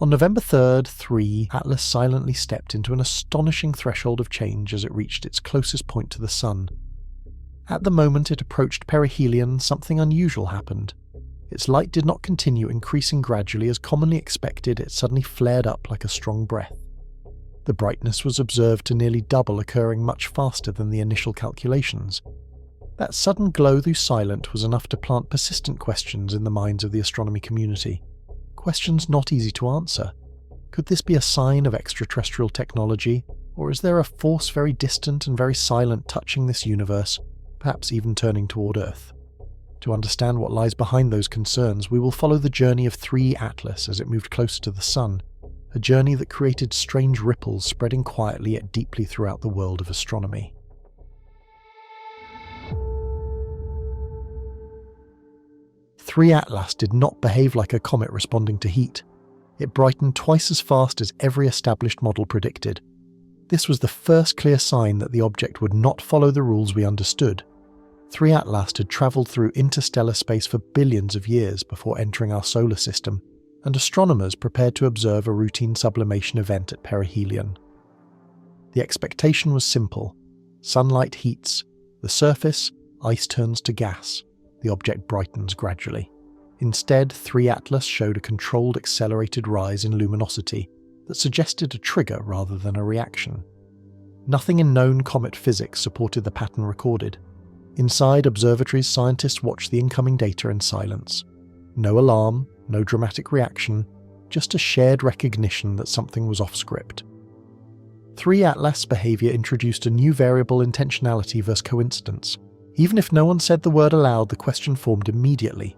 On November 3rd, Threeey Atlas silently stepped into an astonishing threshold of change as it reached its closest point to the Sun. At the moment it approached Perihelion, something unusual happened. Its light did not continue increasing gradually as commonly expected, it suddenly flared up like a strong breath. The brightness was observed to nearly double, occurring much faster than the initial calculations. That sudden glow, though silent, was enough to plant persistent questions in the minds of the astronomy community. Questions not easy to answer. Could this be a sign of extraterrestrial technology, or is there a force very distant and very silent touching this universe, perhaps even turning toward Earth? To understand what lies behind those concerns, we will follow the journey of Threeey Atlas as it moved closer to the Sun, a journey that created strange ripples spreading quietly yet deeply throughout the world of astronomy. Threeey Atlas did not behave like a comet responding to heat. It brightened twice as fast as every established model predicted. This was the first clear sign that the object would not follow the rules we understood. Threeey Atlas had travelled through interstellar space for billions of years before entering our solar system, and astronomers prepared to observe a routine sublimation event at Perihelion. The expectation was simple. Sunlight heats, the surface, ice turns to gas. The object brightens gradually. Instead, Threeey Atlas showed a controlled accelerated rise in luminosity that suggested a trigger rather than a reaction. Nothing in known comet physics supported the pattern recorded. Inside observatories, scientists watched the incoming data in silence. No alarm, no dramatic reaction, just a shared recognition that something was off script. Threeey Atlas behaviour introduced a new variable: intentionality versus coincidence. Even if no one said the word aloud, the question formed immediately.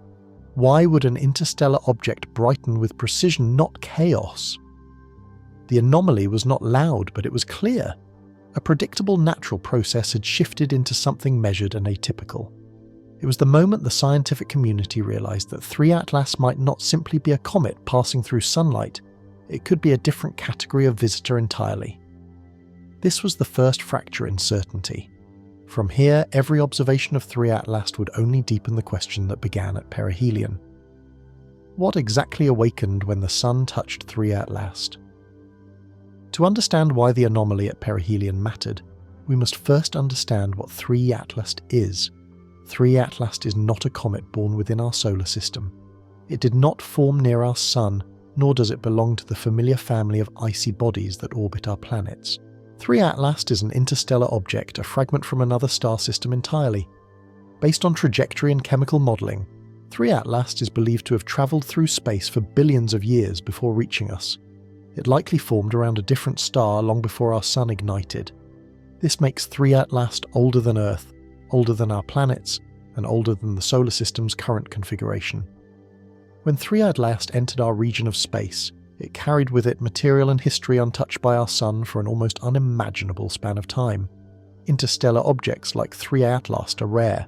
Why would an interstellar object brighten with precision, not chaos? The anomaly was not loud, but it was clear. A predictable natural process had shifted into something measured and atypical. It was the moment the scientific community realised that Threeey Atlas might not simply be a comet passing through sunlight, it could be a different category of visitor entirely. This was the first fracture in certainty. From here, every observation of Threeey Atlas would only deepen the question that began at Perihelion. What exactly awakened when the Sun touched Threeey Atlas? To understand why the anomaly at Perihelion mattered, we must first understand what Threeey Atlas is. Threeey Atlas is not a comet born within our solar system. It did not form near our Sun, nor does it belong to the familiar family of icy bodies that orbit our planets. Threeey Atlas is an interstellar object, a fragment from another star system entirely. Based on trajectory and chemical modelling, Threeey Atlas is believed to have travelled through space for billions of years before reaching us. It likely formed around a different star long before our Sun ignited. This makes Threeey Atlas older than Earth, older than our planets, and older than the solar system's current configuration. When Threeey Atlas entered our region of space, it carried with it material and history untouched by our Sun for an almost unimaginable span of time. Interstellar objects like Threeey Atlas are rare.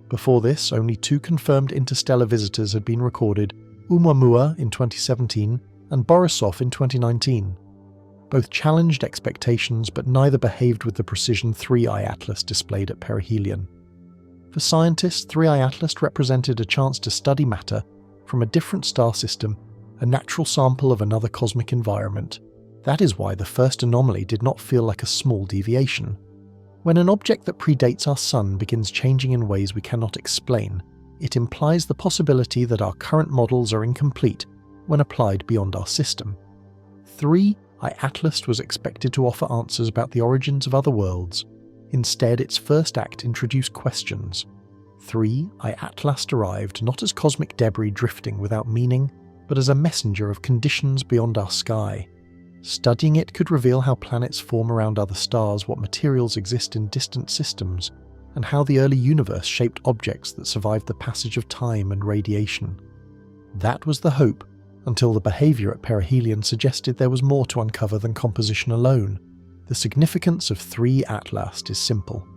Before this, only 2 confirmed interstellar visitors had been recorded: Oumuamua in 2017 and Borisov in 2019. Both challenged expectations, but neither behaved with the precision Threeey Atlas displayed at Perihelion. For scientists, Threeey Atlas represented a chance to study matter from a different star system, a natural sample of another cosmic environment. That is why the first anomaly did not feel like a small deviation. When an object that predates our Sun begins changing in ways we cannot explain, it implies the possibility that our current models are incomplete when applied beyond our system. Threeey Atlas was expected to offer answers about the origins of other worlds. Instead, its first act introduced questions. Threeey Atlas arrived not as cosmic debris drifting without meaning, but as a messenger of conditions beyond our sky. Studying it could reveal how planets form around other stars, what materials exist in distant systems, and how the early universe shaped objects that survived the passage of time and radiation. That was the hope, until the behaviour at Perihelion suggested there was more to uncover than composition alone. The significance of Threeey Atlas is simple.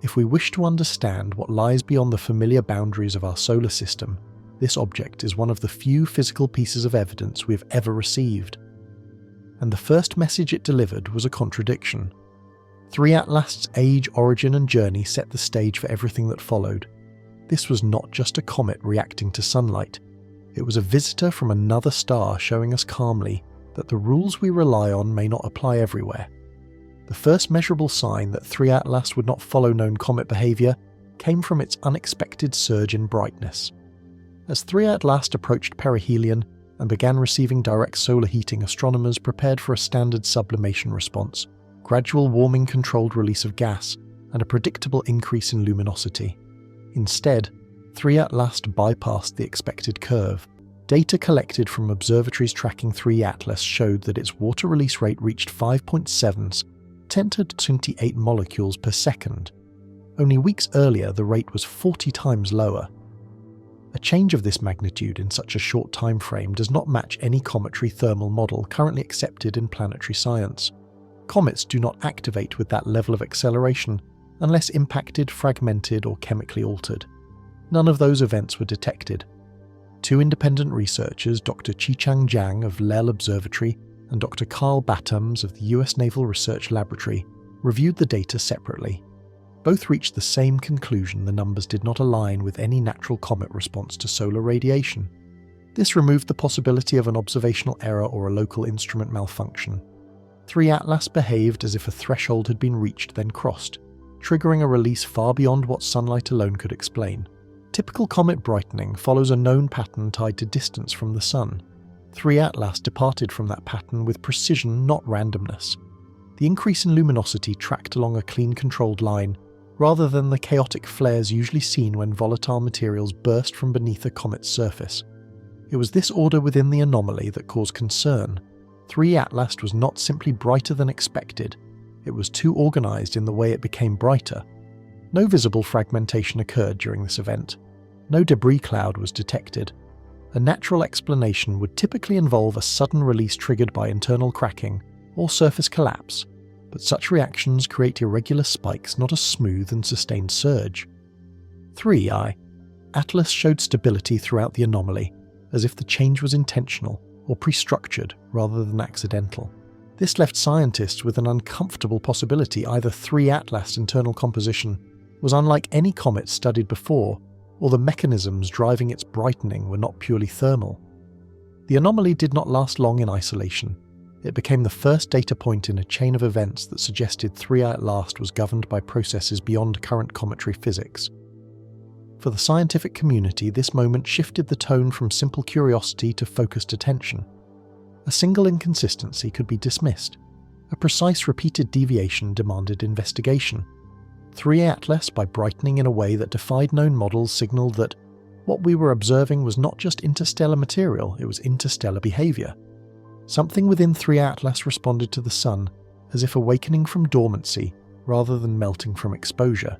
If we wish to understand what lies beyond the familiar boundaries of our solar system, this object is one of the few physical pieces of evidence we have ever received. And the first message it delivered was a contradiction. Threeey Atlas's age, origin and journey set the stage for everything that followed. This was not just a comet reacting to sunlight. It was a visitor from another star showing us calmly that the rules we rely on may not apply everywhere. The first measurable sign that Threeey Atlas would not follow known comet behaviour came from its unexpected surge in brightness. As Threeey Atlas approached perihelion and began receiving direct solar heating, astronomers prepared for a standard sublimation response, gradual warming, controlled release of gas, and a predictable increase in luminosity. Instead, Threeey Atlas bypassed the expected curve. Data collected from observatories tracking Threeey Atlas showed that its water release rate reached 5.7 10 to 28 molecules per second. Only weeks earlier, the rate was 40 times lower. A change of this magnitude in such a short time frame does not match any cometary thermal model currently accepted in planetary science. Comets do not activate with that level of acceleration unless impacted, fragmented, or chemically altered. None of those events were detected. Two independent researchers, Dr. Qichang Jiang of Lel Observatory and Dr. Carl Battams of the US Naval Research Laboratory, reviewed the data separately. Both reached the same conclusion: the numbers did not align with any natural comet response to solar radiation. This removed the possibility of an observational error or a local instrument malfunction. Threeey Atlas behaved as if a threshold had been reached then crossed, triggering a release far beyond what sunlight alone could explain. Typical comet brightening follows a known pattern tied to distance from the Sun. Threeey Atlas departed from that pattern with precision, not randomness. The increase in luminosity tracked along a clean, controlled line, rather than the chaotic flares usually seen when volatile materials burst from beneath a comet's surface. It was this order within the anomaly that caused concern. Threeey Atlas was not simply brighter than expected, it was too organised in the way it became brighter. No visible fragmentation occurred during this event. No debris cloud was detected. A natural explanation would typically involve a sudden release triggered by internal cracking or surface collapse, but such reactions create irregular spikes, not a smooth and sustained surge. Threeey Atlas showed stability throughout the anomaly, as if the change was intentional or pre-structured rather than accidental. This left scientists with an uncomfortable possibility: either Threeey Atlas' internal composition was unlike any comet studied before, or the mechanisms driving its brightening were not purely thermal. The anomaly did not last long in isolation. It became the first data point in a chain of events that suggested Threeey Atlas was governed by processes beyond current cometary physics. For the scientific community, this moment shifted the tone from simple curiosity to focused attention. A single inconsistency could be dismissed. A precise, repeated deviation demanded investigation. Threeey Atlas, by brightening in a way that defied known models, signaled that what we were observing was not just interstellar material, it was interstellar behaviour. Something within Threeey Atlas responded to the Sun, as if awakening from dormancy rather than melting from exposure.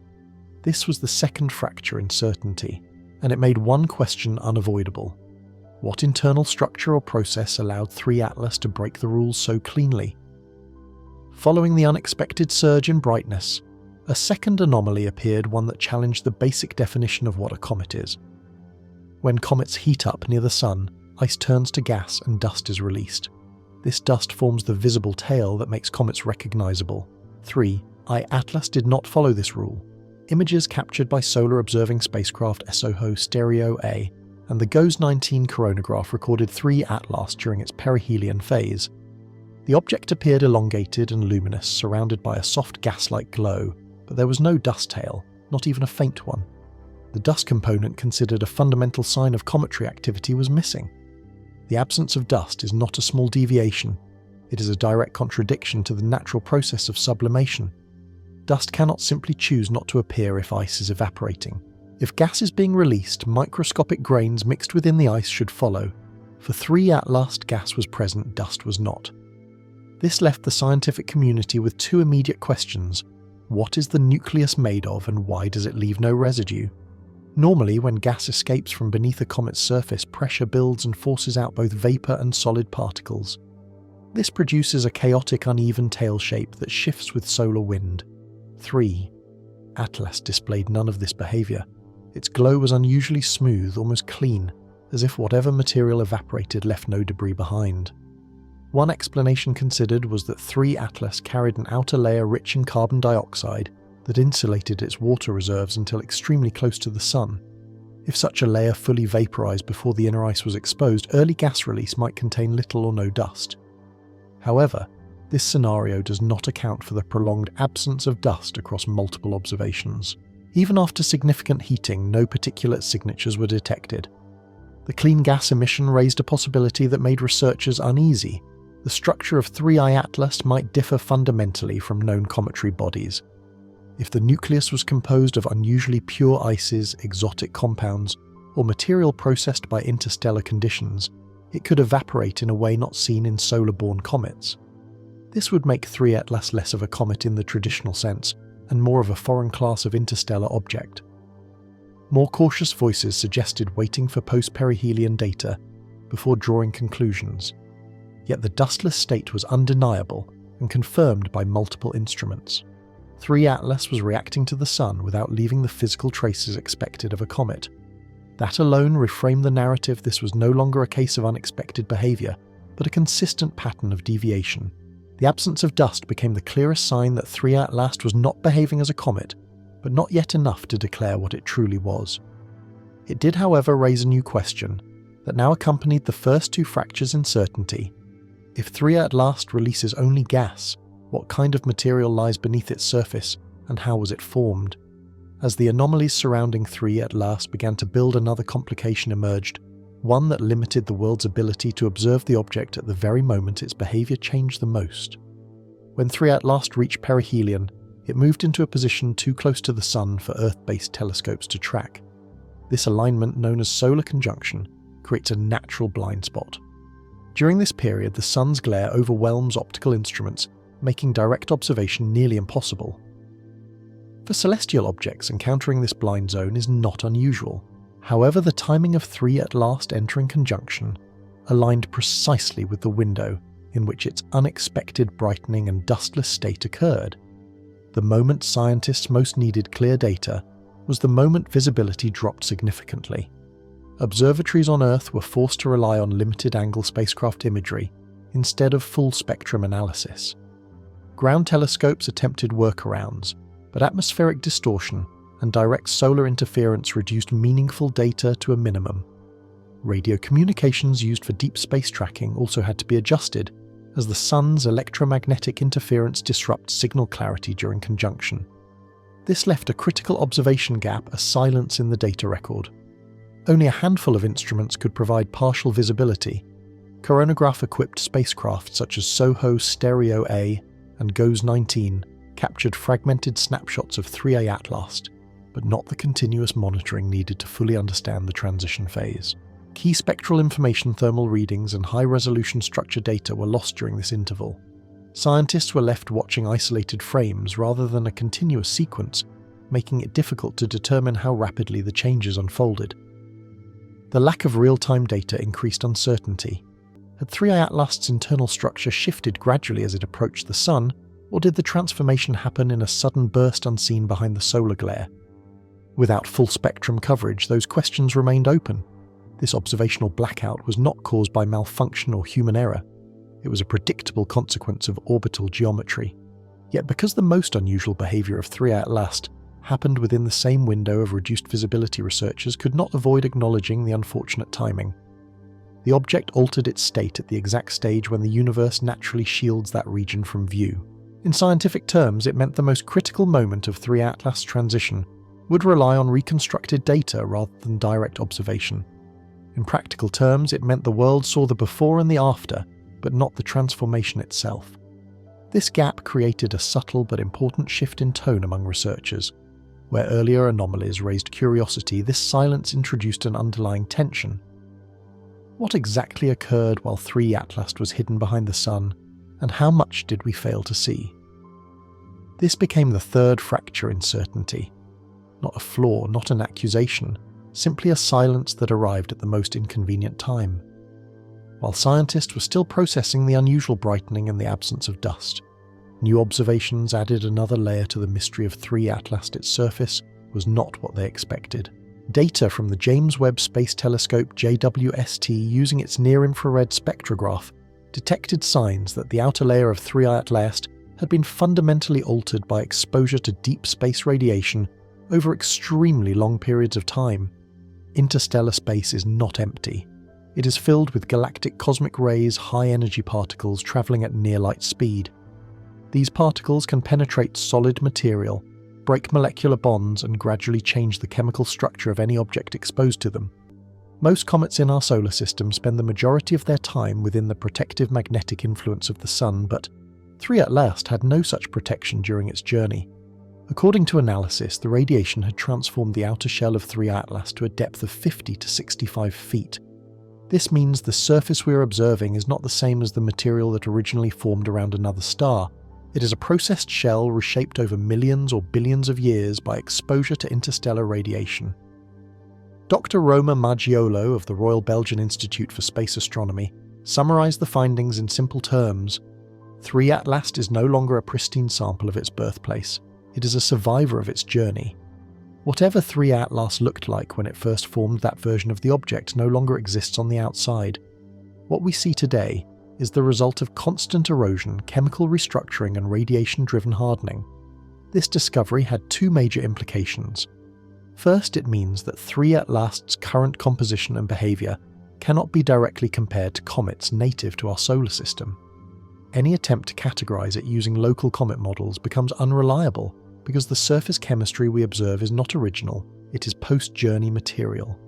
This was the second fracture in certainty, and it made one question unavoidable. What internal structure or process allowed Threeey Atlas to break the rules so cleanly? Following the unexpected surge in brightness, a second anomaly appeared, one that challenged the basic definition of what a comet is. When comets heat up near the Sun, ice turns to gas and dust is released. This dust forms the visible tail that makes comets recognizable. Threeey Atlas did not follow this rule. Images captured by solar observing spacecraft SOHO Stereo A and the GOES 19 coronagraph recorded Threeey Atlas during its perihelion phase. The object appeared elongated and luminous, surrounded by a soft gas-like glow, but there was no dust tail, not even a faint one. The dust component, considered a fundamental sign of cometary activity, was missing. The absence of dust is not a small deviation. It is a direct contradiction to the natural process of sublimation. Dust cannot simply choose not to appear if ice is evaporating. If gas is being released, microscopic grains mixed within the ice should follow. For Threeey Atlas, gas was present, dust was not. This left the scientific community with two immediate questions. What is the nucleus made of, and why does it leave no residue? Normally, when gas escapes from beneath a comet's surface, pressure builds and forces out both vapor and solid particles. This produces a chaotic, uneven tail shape that shifts with solar wind. Threeey Atlas displayed none of this behavior. Its glow was unusually smooth, almost clean, as if whatever material evaporated left no debris behind. One explanation considered was that Threeey Atlas carried an outer layer rich in carbon dioxide that insulated its water reserves until extremely close to the Sun. If such a layer fully vaporized before the inner ice was exposed, early gas release might contain little or no dust. However, this scenario does not account for the prolonged absence of dust across multiple observations. Even after significant heating, no particulate signatures were detected. The clean gas emission raised a possibility that made researchers uneasy. The structure of Threeey Atlas might differ fundamentally from known cometary bodies. If the nucleus was composed of unusually pure ices, exotic compounds, or material processed by interstellar conditions, it could evaporate in a way not seen in solar-borne comets. This would make Threeey Atlas less of a comet in the traditional sense, and more of a foreign class of interstellar object. More cautious voices suggested waiting for post-perihelion data before drawing conclusions. Yet the dustless state was undeniable and confirmed by multiple instruments. Threeey Atlas was reacting to the Sun without leaving the physical traces expected of a comet. That alone reframed the narrative. This was no longer a case of unexpected behavior, but a consistent pattern of deviation. The absence of dust became the clearest sign that Threeey Atlas was not behaving as a comet, but not yet enough to declare what it truly was. It did, however, raise a new question that now accompanied the first two fractures in certainty. If Threeey Atlas releases only gas, what kind of material lies beneath its surface, and how was it formed? As the anomalies surrounding Threeey Atlas began to build, another complication emerged, one that limited the world's ability to observe the object at the very moment its behavior changed the most. When Threeey Atlas reached perihelion, it moved into a position too close to the Sun for Earth-based telescopes to track. This alignment, known as solar conjunction, creates a natural blind spot. During this period, the Sun's glare overwhelms optical instruments, making direct observation nearly impossible. For celestial objects, encountering this blind zone is not unusual. However, the timing of Threeey Atlas entering conjunction aligned precisely with the window in which its unexpected brightening and dustless state occurred. The moment scientists most needed clear data was the moment visibility dropped significantly. Observatories on Earth were forced to rely on limited-angle spacecraft imagery instead of full-spectrum analysis. Ground telescopes attempted workarounds, but atmospheric distortion and direct solar interference reduced meaningful data to a minimum. Radio communications used for deep space tracking also had to be adjusted, as the Sun's electromagnetic interference disrupts signal clarity during conjunction. This left a critical observation gap, a silence in the data record. Only a handful of instruments could provide partial visibility. Coronagraph-equipped spacecraft such as SOHO Stereo A and GOES 19 captured fragmented snapshots of Threeey Atlas, but not the continuous monitoring needed to fully understand the transition phase. Key spectral information, thermal readings, and high-resolution structure data were lost during this interval. Scientists were left watching isolated frames rather than a continuous sequence, making it difficult to determine how rapidly the changes unfolded. The lack of real-time data increased uncertainty. Had Threeey Atlas's internal structure shifted gradually as it approached the Sun, or did the transformation happen in a sudden burst unseen behind the solar glare? Without full-spectrum coverage, those questions remained open. This observational blackout was not caused by malfunction or human error. It was a predictable consequence of orbital geometry. Yet because the most unusual behavior of Threeey Atlas happened within the same window of reduced visibility, researchers could not avoid acknowledging the unfortunate timing. The object altered its state at the exact stage when the universe naturally shields that region from view. In scientific terms, it meant the most critical moment of Threeey Atlas transition would rely on reconstructed data rather than direct observation. In practical terms, it meant the world saw the before and the after, but not the transformation itself. This gap created a subtle but important shift in tone among researchers. Where earlier anomalies raised curiosity, this silence introduced an underlying tension. What exactly occurred while Threeey Atlas was hidden behind the Sun, and how much did we fail to see? This became the third fracture in certainty. Not a flaw, not an accusation, simply a silence that arrived at the most inconvenient time. While scientists were still processing the unusual brightening and the absence of dust, new observations added another layer to the mystery of Threeey Atlas. Its surface was not what they expected. Data from the James Webb Space Telescope JWST, using its near-infrared spectrograph, detected signs that the outer layer of Threeey Atlas had been fundamentally altered by exposure to deep space radiation over extremely long periods of time. interstellar space is not empty. It is filled with galactic cosmic rays, high-energy particles travelling at near-light speed. These particles can penetrate solid material, break molecular bonds, and gradually change the chemical structure of any object exposed to them. Most comets in our solar system spend the majority of their time within the protective magnetic influence of the Sun, but Threeey Atlas had no such protection during its journey. According to analysis, the radiation had transformed the outer shell of Threeey Atlas to a depth of 50 to 65 feet. This means the surface we are observing is not the same as the material that originally formed around another star. It is a processed shell reshaped over millions or billions of years by exposure to interstellar radiation. Dr. Roma Maggiolo of the Royal Belgian Institute for Space Astronomy summarised the findings in simple terms. Threeey Atlas is no longer a pristine sample of its birthplace. It is a survivor of its journey. Whatever Threeey Atlas looked like when it first formed, that version of the object no longer exists on the outside. What we see today is the result of constant erosion, chemical restructuring, and radiation-driven hardening. This discovery had two major implications. First, it means that Threeey Atlas's current composition and behaviour cannot be directly compared to comets native to our solar system. Any attempt to categorise it using local comet models becomes unreliable because the surface chemistry we observe is not original, it is post-journey material.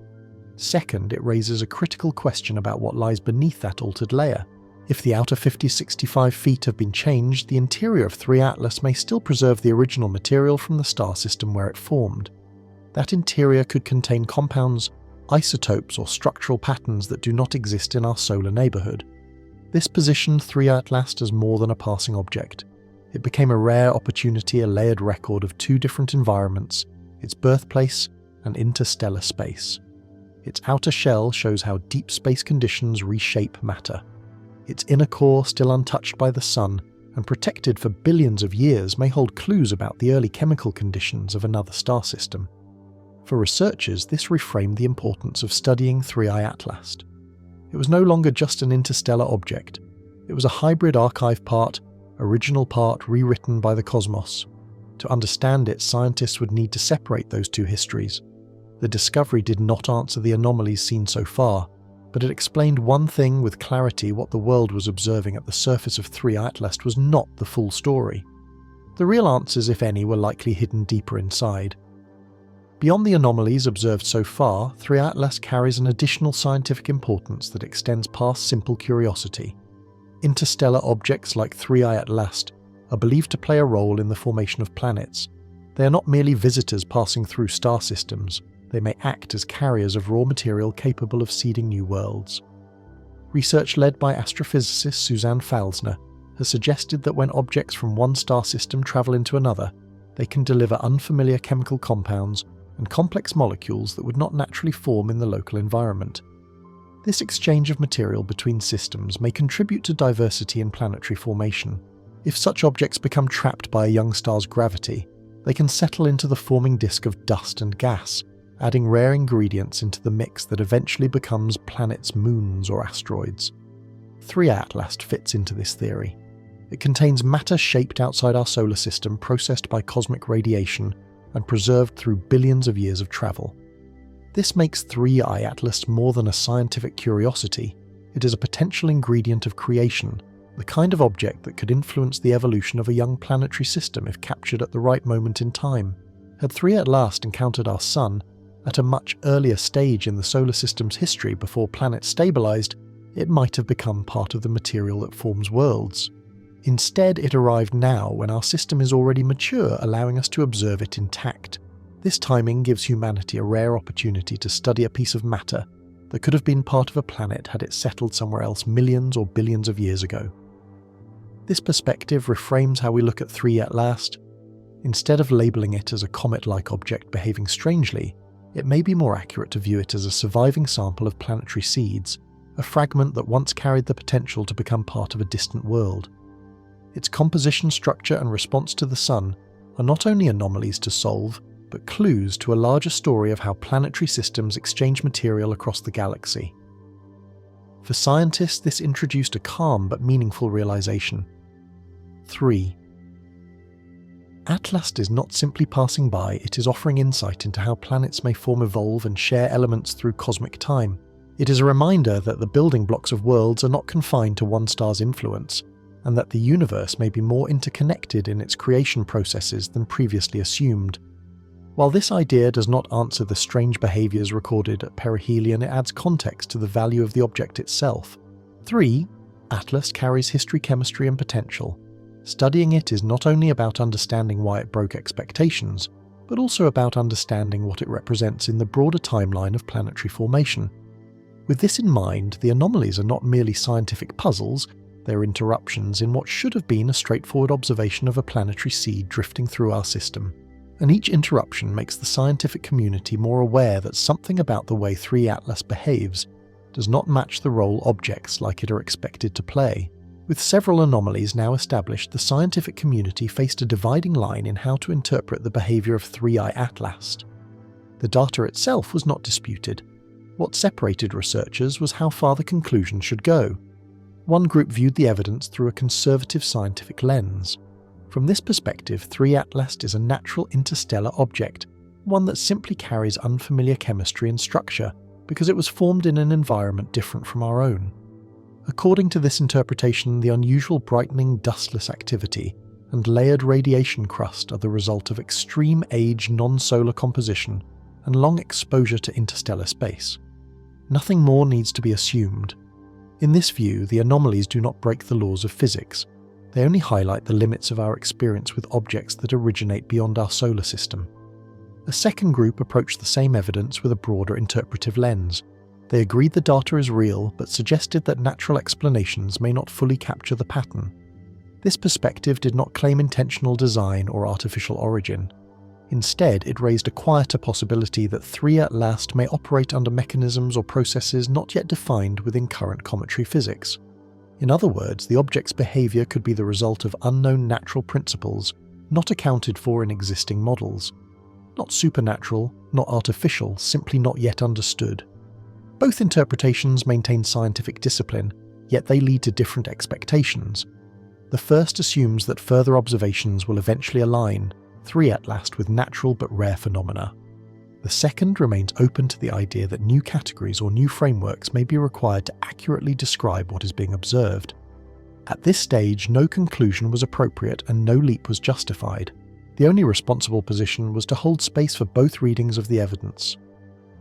Second, it raises a critical question about what lies beneath that altered layer. If the outer 50-65 feet have been changed, the interior of Threeey Atlas may still preserve the original material from the star system where it formed. That interior could contain compounds, isotopes, or structural patterns that do not exist in our solar neighbourhood. This positioned Threeey Atlas as more than a passing object. It became a rare opportunity, a layered record of two different environments, its birthplace and interstellar space. Its outer shell shows how deep space conditions reshape matter. Its inner core, still untouched by the Sun and protected for billions of years, may hold clues about the early chemical conditions of another star system. For researchers, this reframed the importance of studying Threeey Atlas. It was no longer just an interstellar object. It was a hybrid archive part, original part rewritten by the cosmos. To understand it, scientists would need to separate those two histories. The discovery did not answer the anomalies seen so far, but it explained one thing with clarity: what the world was observing at the surface of Threeey Atlas was not the full story. The real answers, if any, were likely hidden deeper inside. Beyond the anomalies observed so far, Threeey Atlas carries an additional scientific importance that extends past simple curiosity. Interstellar objects like Threeey Atlas are believed to play a role in the formation of planets. They are not merely visitors passing through star systems. They may act as carriers of raw material capable of seeding new worlds. Research led by astrophysicist Suzanne Falsner has suggested that when objects from one star system travel into another, they can deliver unfamiliar chemical compounds and complex molecules that would not naturally form in the local environment. This exchange of material between systems may contribute to diversity in planetary formation. If such objects become trapped by a young star's gravity, they can settle into the forming disk of dust and gas, adding rare ingredients into the mix that eventually becomes planets, moons, or asteroids. Threeey Atlas fits into this theory. It contains matter shaped outside our solar system, processed by cosmic radiation, and preserved through billions of years of travel. This makes Threeey Atlas more than a scientific curiosity. It is a potential ingredient of creation, the kind of object that could influence the evolution of a young planetary system if captured at the right moment in time. Had Threeey Atlas encountered our Sun at a much earlier stage in the solar system's history before planets stabilized, it might have become part of the material that forms worlds. Instead, it arrived now when our system is already mature, allowing us to observe it intact. This timing gives humanity a rare opportunity to study a piece of matter that could have been part of a planet had it settled somewhere else millions or billions of years ago. This perspective reframes how we look at Threeey Atlas. Instead of labelling it as a comet-like object behaving strangely, it may be more accurate to view it as a surviving sample of planetary seeds, a fragment that once carried the potential to become part of a distant world. Its composition, structure, and response to the Sun are not only anomalies to solve, but clues to a larger story of how planetary systems exchange material across the galaxy. For scientists, this introduced a calm but meaningful realization. 3. Atlas is not simply passing by, it is offering insight into how planets may form, evolve, and share elements through cosmic time. It is a reminder that the building blocks of worlds are not confined to one star's influence, and that the universe may be more interconnected in its creation processes than previously assumed. While this idea does not answer the strange behaviours recorded at Perihelion, it adds context to the value of the object itself. Threeey Atlas carries history, chemistry, and potential. Studying it is not only about understanding why it broke expectations, but also about understanding what it represents in the broader timeline of planetary formation. With this in mind, the anomalies are not merely scientific puzzles, they're interruptions in what should have been a straightforward observation of a planetary seed drifting through our system. And each interruption makes the scientific community more aware that something about the way Threeey Atlas behaves does not match the role objects like it are expected to play. With several anomalies now established, the scientific community faced a dividing line in how to interpret the behaviour of Threeey Atlas. The data itself was not disputed. What separated researchers was how far the conclusion should go. One group viewed the evidence through a conservative scientific lens. From this perspective, Threeey Atlas is a natural interstellar object, one that simply carries unfamiliar chemistry and structure because it was formed in an environment different from our own. According to this interpretation, the unusual brightening dustless activity and layered radiation crust are the result of extreme age non-solar composition and long exposure to interstellar space. Nothing more needs to be assumed. In this view, the anomalies do not break the laws of physics. They only highlight the limits of our experience with objects that originate beyond our solar system. A second group approached the same evidence with a broader interpretive lens. They agreed the data is real, but suggested that natural explanations may not fully capture the pattern. This perspective did not claim intentional design or artificial origin. Instead, it raised a quieter possibility that Threeey Atlas may operate under mechanisms or processes not yet defined within current cometary physics. In other words, the object's behaviour could be the result of unknown natural principles not accounted for in existing models. Not supernatural, not artificial, simply not yet understood. Both interpretations maintain scientific discipline, yet they lead to different expectations. The first assumes that further observations will eventually align Threeey Atlas with natural but rare phenomena. The second remains open to the idea that new categories or new frameworks may be required to accurately describe what is being observed. At this stage, no conclusion was appropriate and no leap was justified. The only responsible position was to hold space for both readings of the evidence.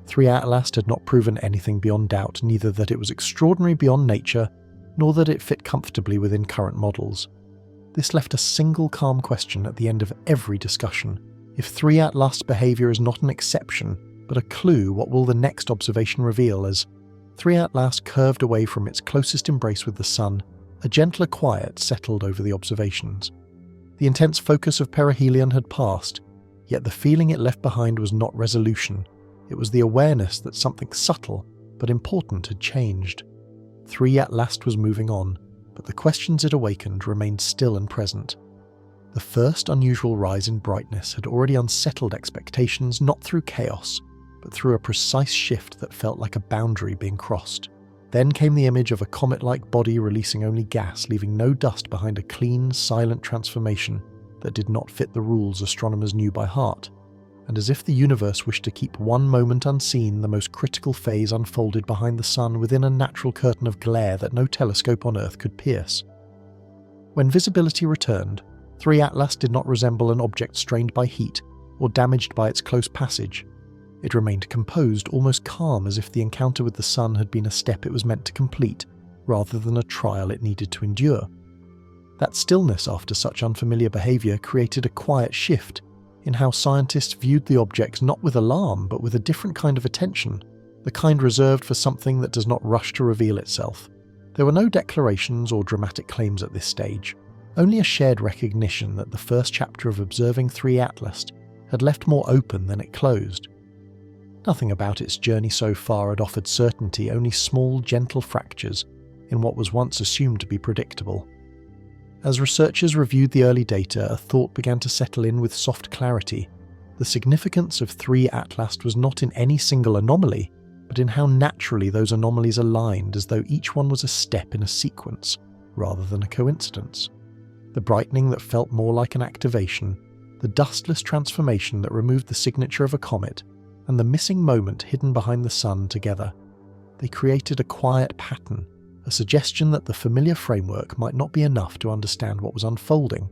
Threeey Atlas had not proven anything beyond doubt, neither that it was extraordinary beyond nature, nor that it fit comfortably within current models. This left a single calm question at the end of every discussion. If Threeey Atlas' behaviour is not an exception, but a clue, what will the next observation reveal? As Threeey Atlas curved away from its closest embrace with the Sun, a gentler quiet settled over the observations. The intense focus of Perihelion had passed, yet the feeling it left behind was not resolution. It was the awareness that something subtle but important had changed. Threeey Atlas was moving on, but the questions it awakened remained still and present. The first unusual rise in brightness had already unsettled expectations, not through chaos, but through a precise shift that felt like a boundary being crossed. Then came the image of a comet-like body releasing only gas, leaving no dust behind a clean, silent transformation that did not fit the rules astronomers knew by heart. And as if the universe wished to keep one moment unseen, the most critical phase unfolded behind the Sun within a natural curtain of glare that no telescope on Earth could pierce. When visibility returned, Threeey Atlas did not resemble an object strained by heat or damaged by its close passage. It remained composed, almost calm, as if the encounter with the Sun had been a step it was meant to complete, rather than a trial it needed to endure. That stillness after such unfamiliar behaviour created a quiet shift in how scientists viewed the object, not with alarm, but with a different kind of attention, the kind reserved for something that does not rush to reveal itself. There were no declarations or dramatic claims at this stage, only a shared recognition that the first chapter of observing Threeey Atlas had left more open than it closed. Nothing about its journey so far had offered certainty, only small, gentle fractures in what was once assumed to be predictable. As researchers reviewed the early data, a thought began to settle in with soft clarity. The significance of Threeey Atlas was not in any single anomaly, but in how naturally those anomalies aligned, as though each one was a step in a sequence, rather than a coincidence. The brightening that felt more like an activation, the dustless transformation that removed the signature of a comet, and the missing moment hidden behind the sun together. They created a quiet pattern, a suggestion that the familiar framework might not be enough to understand what was unfolding.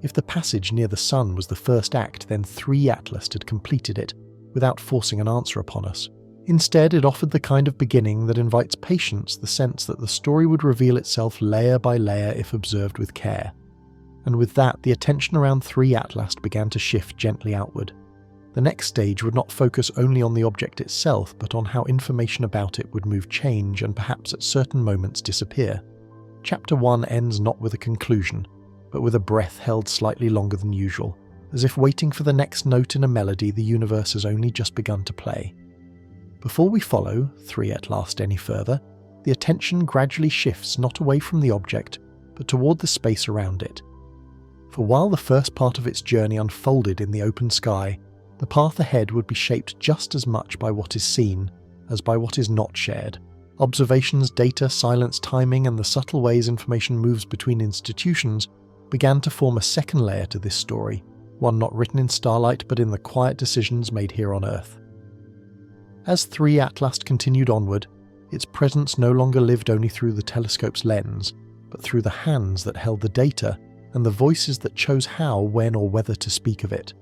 If the passage near the sun was the first act, then Threeey Atlas had completed it, without forcing an answer upon us. Instead, it offered the kind of beginning that invites patience, the sense that the story would reveal itself layer by layer if observed with care. And with that, the attention around Threeey Atlas began to shift gently outward. The next stage would not focus only on the object itself, but on how information about it would move, change, and perhaps at certain moments disappear. Chapter 1 ends not with a conclusion, but with a breath held slightly longer than usual, as if waiting for the next note in a melody the universe has only just begun to play. Before we follow Threeey Atlas any further, the attention gradually shifts not away from the object, but toward the space around it. For while the first part of its journey unfolded in the open sky, the path ahead would be shaped just as much by what is seen as by what is not shared. Observations, data, silence, timing, and the subtle ways information moves between institutions began to form a second layer to this story, one not written in starlight but in the quiet decisions made here on Earth. As Threeey Atlas continued onward, its presence no longer lived only through the telescope's lens, but through the hands that held the data and the voices that chose how, when, or whether to speak of it.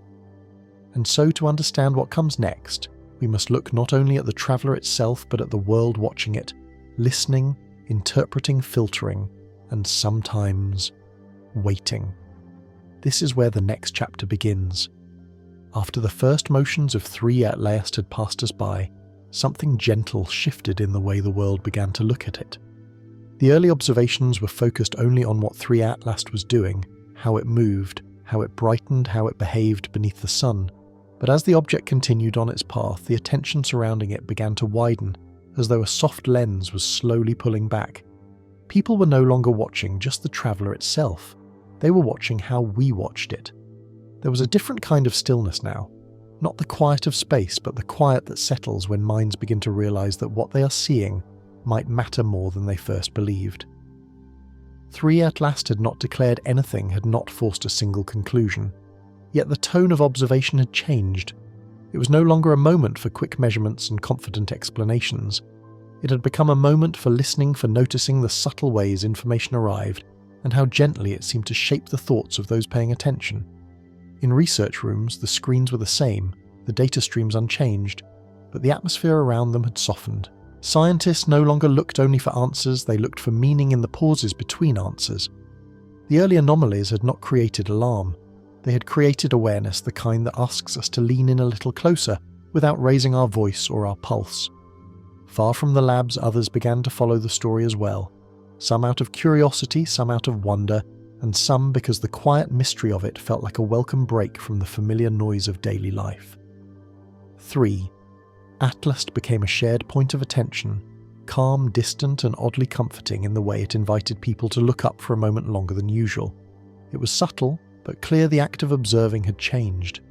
And so to understand what comes next, we must look not only at the traveller itself but at the world watching it, listening, interpreting, filtering, and sometimes waiting. This is where the next chapter begins. After the first motions of Threeey Atlas had passed us by, something gentle shifted in the way the world began to look at it. The early observations were focused only on what Threeey Atlas was doing, how it moved, how it brightened, how it behaved beneath the sun. But as the object continued on its path, the attention surrounding it began to widen, as though a soft lens was slowly pulling back. People were no longer watching just the traveller itself. They were watching how we watched it. There was a different kind of stillness now. Not the quiet of space, but the quiet that settles when minds begin to realise that what they are seeing might matter more than they first believed. Threeey Atlas had not declared anything, had not forced a single conclusion. Yet the tone of observation had changed. It was no longer a moment for quick measurements and confident explanations. It had become a moment for listening, for noticing the subtle ways information arrived, and how gently it seemed to shape the thoughts of those paying attention. In research rooms, the screens were the same, the data streams unchanged, but the atmosphere around them had softened. Scientists no longer looked only for answers, they looked for meaning in the pauses between answers. The early anomalies had not created alarm. They had created awareness, the kind that asks us to lean in a little closer without raising our voice or our pulse. Far from the labs, others began to follow the story as well. Some out of curiosity, some out of wonder, and some because the quiet mystery of it felt like a welcome break from the familiar noise of daily life. 3. Atlas became a shared point of attention, calm, distant, and oddly comforting in the way it invited people to look up for a moment longer than usual. It was subtle, but clear the act of observing had changed.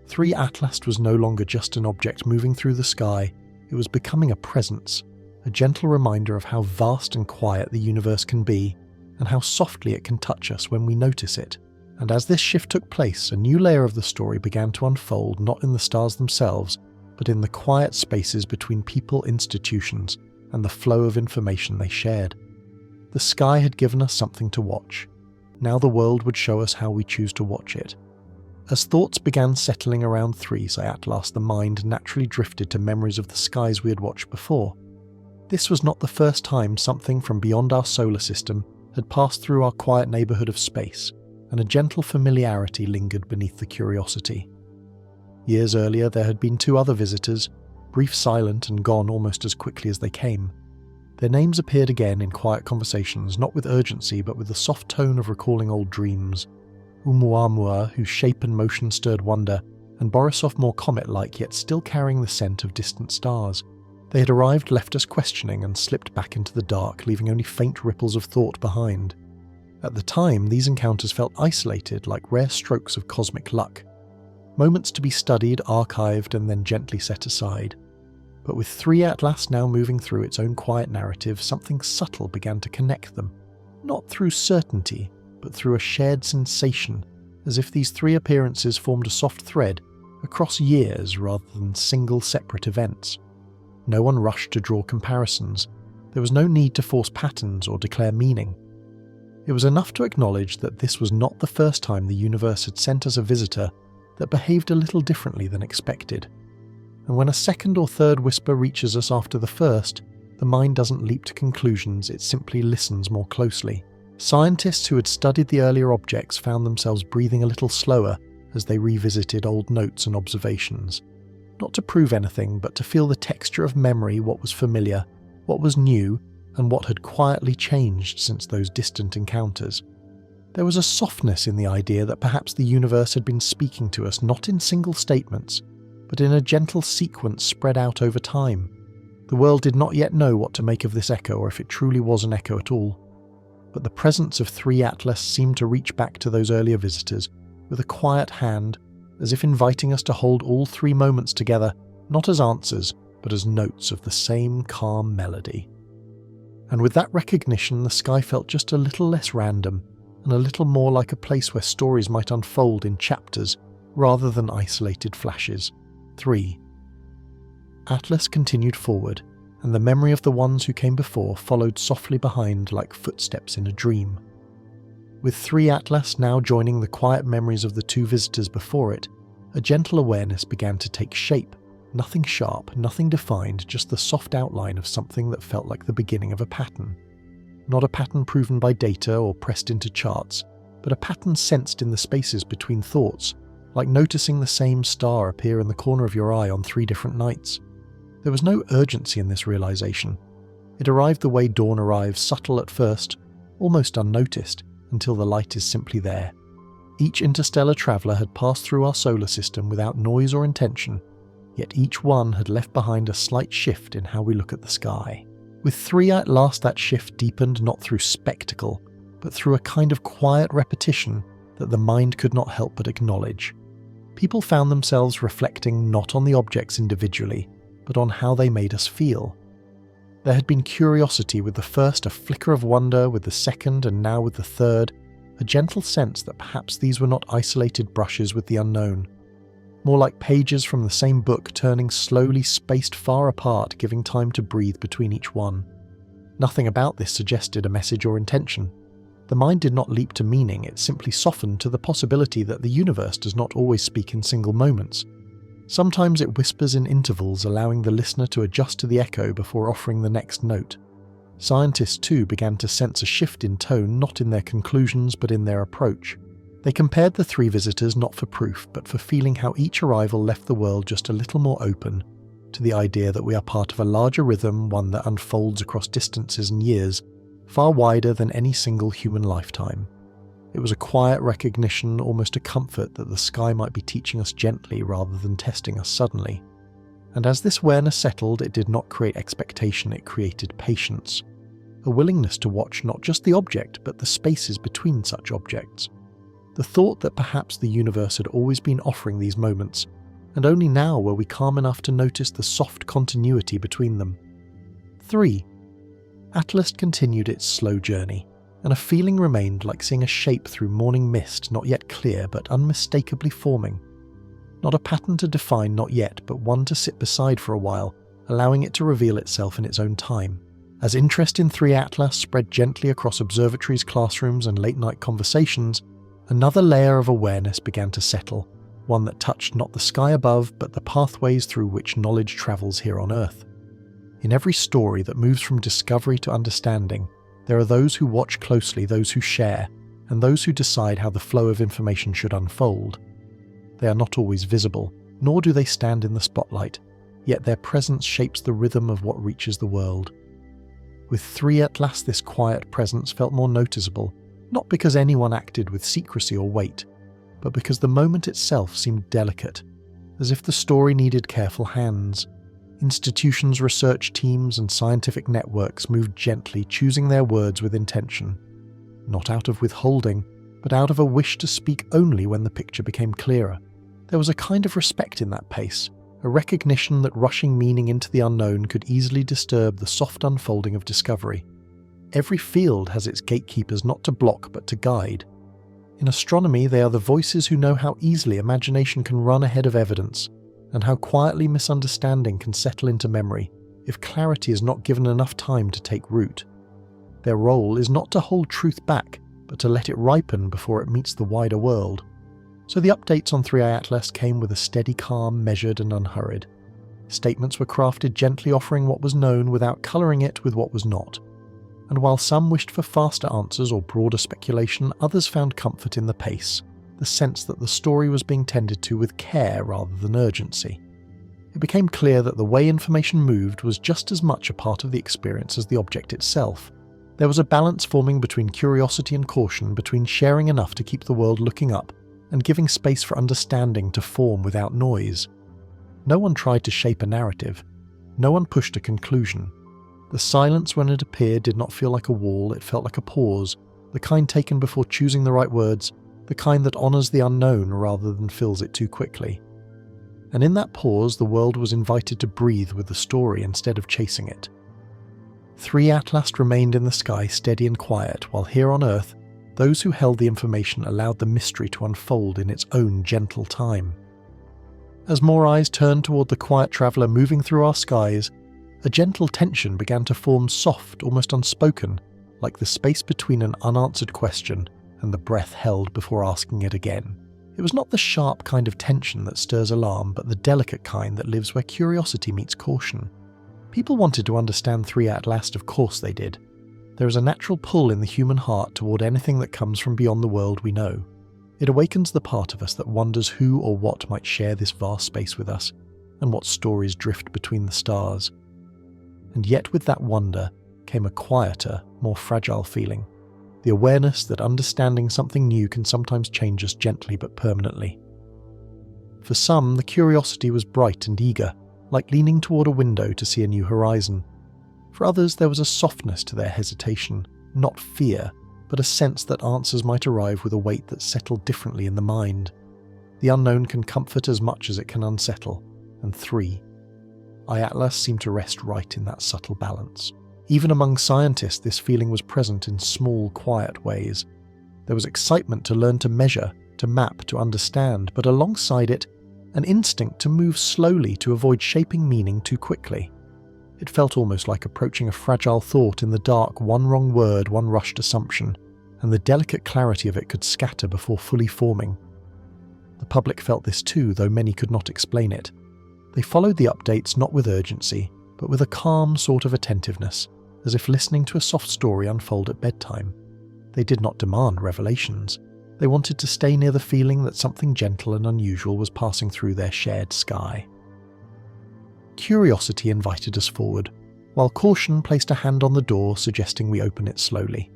Threeey Atlas was no longer just an object moving through the sky, it was becoming a presence, a gentle reminder of how vast and quiet the universe can be, and how softly it can touch us when we notice it. And as this shift took place, a new layer of the story began to unfold, not in the stars themselves, but in the quiet spaces between people, institutions, and the flow of information they shared. The sky had given us something to watch. Now the world would show us how we choose to watch it. As thoughts began settling around Threeey Atlas, the mind naturally drifted to memories of the skies we had watched before. This was not the first time something from beyond our solar system had passed through our quiet neighbourhood of space, and a gentle familiarity lingered beneath the curiosity. Years earlier there had been 2 other visitors, brief, silent, and gone almost as quickly as they came. Their names appeared again in quiet conversations, not with urgency but with the soft tone of recalling old dreams. Oumuamua, whose shape and motion stirred wonder, and Borisov, more comet-like yet still carrying the scent of distant stars. They had arrived, left us questioning, and slipped back into the dark, leaving only faint ripples of thought behind. At the time, these encounters felt isolated, like rare strokes of cosmic luck. Moments to be studied, archived, and then gently set aside. But with Threeey Atlas now moving through its own quiet narrative, something subtle began to connect them. Not through certainty, but through a shared sensation, as if these three appearances formed a soft thread across years rather than single separate events. No one rushed to draw comparisons. There was no need to force patterns or declare meaning. It was enough to acknowledge that this was not the first time the universe had sent us a visitor that behaved a little differently than expected. And when a second or third whisper reaches us after the first, the mind doesn't leap to conclusions, it simply listens more closely. Scientists who had studied the earlier objects found themselves breathing a little slower as they revisited old notes and observations. Not to prove anything, but to feel the texture of memory, what was familiar, what was new, and what had quietly changed since those distant encounters. There was a softness in the idea that perhaps the universe had been speaking to us not in single statements, but in a gentle sequence spread out over time. The world did not yet know what to make of this echo, or if it truly was an echo at all. But the presence of Threeey Atlas seemed to reach back to those earlier visitors with a quiet hand, as if inviting us to hold all three moments together, not as answers, but as notes of the same calm melody. And with that recognition, the sky felt just a little less random, and a little more like a place where stories might unfold in chapters rather than isolated flashes. 3. Atlas continued forward, and the memory of the ones who came before followed softly behind like footsteps in a dream. With Threeey Atlas now joining the quiet memories of the two visitors before it, a gentle awareness began to take shape. Nothing sharp, nothing defined, just the soft outline of something that felt like the beginning of a pattern. Not a pattern proven by data or pressed into charts, but a pattern sensed in the spaces between thoughts, like noticing the same star appear in the corner of your eye on 3 different nights. There was no urgency in this realization. It arrived the way dawn arrives, subtle at first, almost unnoticed, until the light is simply there. Each interstellar traveller had passed through our solar system without noise or intention, yet each one had left behind a slight shift in how we look at the sky. With Threeey at last that shift deepened not through spectacle, but through a kind of quiet repetition that the mind could not help but acknowledge. People found themselves reflecting not on the objects individually, but on how they made us feel. There had been curiosity with the first, a flicker of wonder with the second, and now with the third, a gentle sense that perhaps these were not isolated brushes with the unknown, more like pages from the same book turning slowly spaced far apart, giving time to breathe between each one. Nothing about this suggested a message or intention. The mind did not leap to meaning, it simply softened to the possibility that the universe does not always speak in single moments. Sometimes it whispers in intervals, allowing the listener to adjust to the echo before offering the next note. Scientists too began to sense a shift in tone, not in their conclusions but in their approach. They compared the 3 visitors not for proof, but for feeling how each arrival left the world just a little more open to the idea that we are part of a larger rhythm, one that unfolds across distances and years, far wider than any single human lifetime. It was a quiet recognition, almost a comfort, that the sky might be teaching us gently rather than testing us suddenly. And as this awareness settled, it did not create expectation, it created patience. A willingness to watch not just the object, but the spaces between such objects. The thought that perhaps the universe had always been offering these moments, and only now were we calm enough to notice the soft continuity between them. 3. Atlas continued its slow journey, and a feeling remained like seeing a shape through morning mist, not yet clear but unmistakably forming. Not a pattern to define, not yet, but one to sit beside for a while, allowing it to reveal itself in its own time. As interest in Threeey Atlas spread gently across observatories, classrooms, and late-night conversations, another layer of awareness began to settle, one that touched not the sky above, but the pathways through which knowledge travels here on Earth. In every story that moves from discovery to understanding, there are those who watch closely, those who share, and those who decide how the flow of information should unfold. They are not always visible, nor do they stand in the spotlight, yet their presence shapes the rhythm of what reaches the world. With Threeey Atlas, this quiet presence felt more noticeable, not because anyone acted with secrecy or weight, but because the moment itself seemed delicate, as if the story needed careful hands. Institutions, research teams, and scientific networks moved gently, choosing their words with intention, not out of withholding, but out of a wish to speak only when the picture became clearer. There was a kind of respect in that pace, a recognition that rushing meaning into the unknown could easily disturb the soft unfolding of discovery. Every field has its gatekeepers, not to block but to guide. In astronomy, they are the voices who know how easily imagination can run ahead of evidence, and how quietly misunderstanding can settle into memory if clarity is not given enough time to take root. Their role is not to hold truth back, but to let it ripen before it meets the wider world. So the updates on Threeey Atlas came with a steady calm, measured and unhurried. Statements were crafted gently, offering what was known without colouring it with what was not. And while some wished for faster answers or broader speculation, others found comfort in the pace, the sense that the story was being tended to with care rather than urgency. It became clear that the way information moved was just as much a part of the experience as the object itself. There was a balance forming between curiosity and caution, between sharing enough to keep the world looking up and giving space for understanding to form without noise. No one tried to shape a narrative. No one pushed a conclusion. The silence when it appeared did not feel like a wall, it felt like a pause, the kind taken before choosing the right words, the kind that honours the unknown rather than fills it too quickly. And in that pause, the world was invited to breathe with the story instead of chasing it. Threeey Atlas remained in the sky steady and quiet, while here on Earth, those who held the information allowed the mystery to unfold in its own gentle time. As more eyes turned toward the quiet traveller moving through our skies, a gentle tension began to form, soft, almost unspoken, like the space between an unanswered question and the breath held before asking it again. It was not the sharp kind of tension that stirs alarm, but the delicate kind that lives where curiosity meets caution. People wanted to understand Threeey Atlas, of course they did. There is a natural pull in the human heart toward anything that comes from beyond the world we know. It awakens the part of us that wonders who or what might share this vast space with us, and what stories drift between the stars. And yet with that wonder came a quieter, more fragile feeling. The awareness that understanding something new can sometimes change us gently but permanently. For some, the curiosity was bright and eager, like leaning toward a window to see a new horizon. For others, there was a softness to their hesitation, not fear, but a sense that answers might arrive with a weight that settled differently in the mind. The unknown can comfort as much as it can unsettle, and Threeey Atlas seemed to rest right in that subtle balance. Even among scientists, this feeling was present in small, quiet ways. There was excitement to learn to measure, to map, to understand, but alongside it, an instinct to move slowly to avoid shaping meaning too quickly. It felt almost like approaching a fragile thought in the dark, one wrong word, one rushed assumption, and the delicate clarity of it could scatter before fully forming. The public felt this too, though many could not explain it. They followed the updates not with urgency, but with a calm sort of attentiveness, as if listening to a soft story unfold at bedtime. They did not demand revelations. They wanted to stay near the feeling that something gentle and unusual was passing through their shared sky. Curiosity invited us forward, while caution placed a hand on the door suggesting we open it slowly.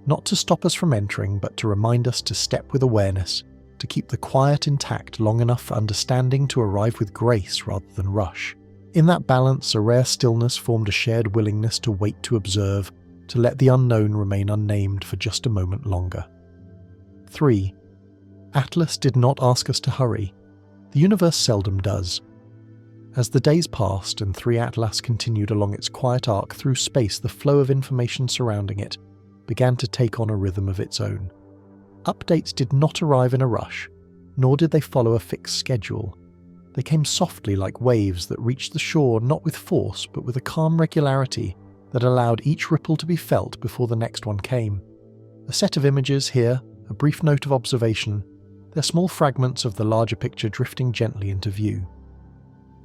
Not to stop us from entering, but to remind us to step with awareness, to keep the quiet intact long enough for understanding to arrive with grace rather than rush. In that balance, a rare stillness formed a shared willingness to wait to observe, to let the unknown remain unnamed for just a moment longer. 3. Atlas did not ask us to hurry. The universe seldom does. As the days passed and Threeey Atlas continued along its quiet arc through space, the flow of information surrounding it began to take on a rhythm of its own. Updates did not arrive in a rush, nor did they follow a fixed schedule. They came softly like waves that reached the shore not with force but with a calm regularity that allowed each ripple to be felt before the next one came. A set of images here, a brief note of observation, their small fragments of the larger picture drifting gently into view.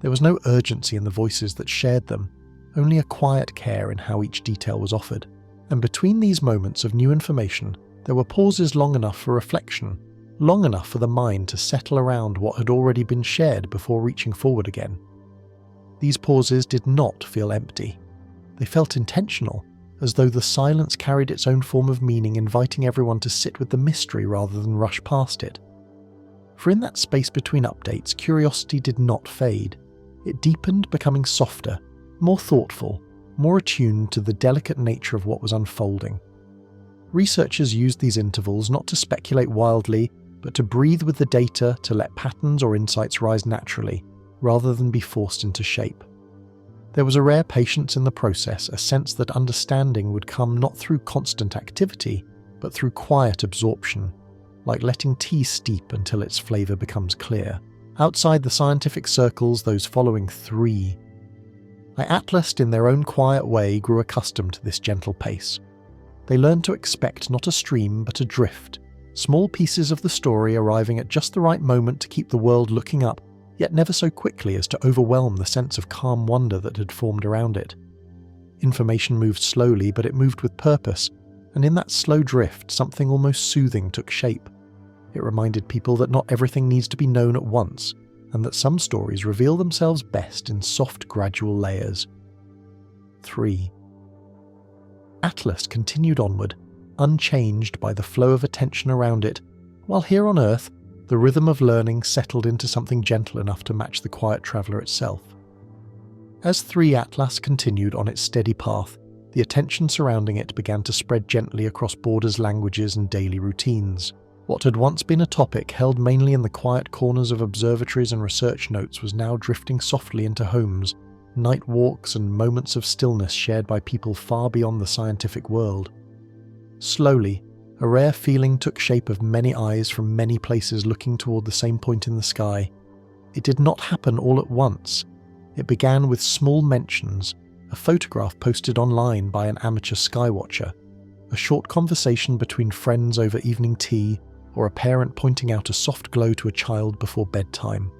There was no urgency in the voices that shared them, only a quiet care in how each detail was offered. And between these moments of new information, there were pauses long enough for reflection, long enough for the mind to settle around what had already been shared before reaching forward again. These pauses did not feel empty. They felt intentional, as though the silence carried its own form of meaning, inviting everyone to sit with the mystery rather than rush past it. For in that space between updates, curiosity did not fade. It deepened, becoming softer, more thoughtful, more attuned to the delicate nature of what was unfolding. Researchers used these intervals not to speculate wildly, but to breathe with the data, to let patterns or insights rise naturally, rather than be forced into shape. There was a rare patience in the process, a sense that understanding would come not through constant activity, but through quiet absorption. like letting tea steep until its flavour becomes clear. Outside the scientific circles, those following Threeey Atlas, in their own quiet way, grew accustomed to this gentle pace. They learned to expect not a stream but a drift, small pieces of the story arriving at just the right moment to keep the world looking up, yet never so quickly as to overwhelm the sense of calm wonder that had formed around it. Information moved slowly, but it moved with purpose, and in that slow drift, something almost soothing took shape. It reminded people that not everything needs to be known at once, and that some stories reveal themselves best in soft, gradual layers. 3. Atlas continued onward, unchanged by the flow of attention around it, while here on Earth, the rhythm of learning settled into something gentle enough to match the quiet traveller itself. As Threeey Atlas continued on its steady path, the attention surrounding it began to spread gently across borders, languages, and daily routines. What had once been a topic held mainly in the quiet corners of observatories and research notes was now drifting softly into homes, night walks, and moments of stillness shared by people far beyond the scientific world. Slowly, a rare feeling took shape of many eyes from many places looking toward the same point in the sky. It did not happen all at once. It began with small mentions, a photograph posted online by an amateur skywatcher, a short conversation between friends over evening tea, or a parent pointing out a soft glow to a child before bedtime.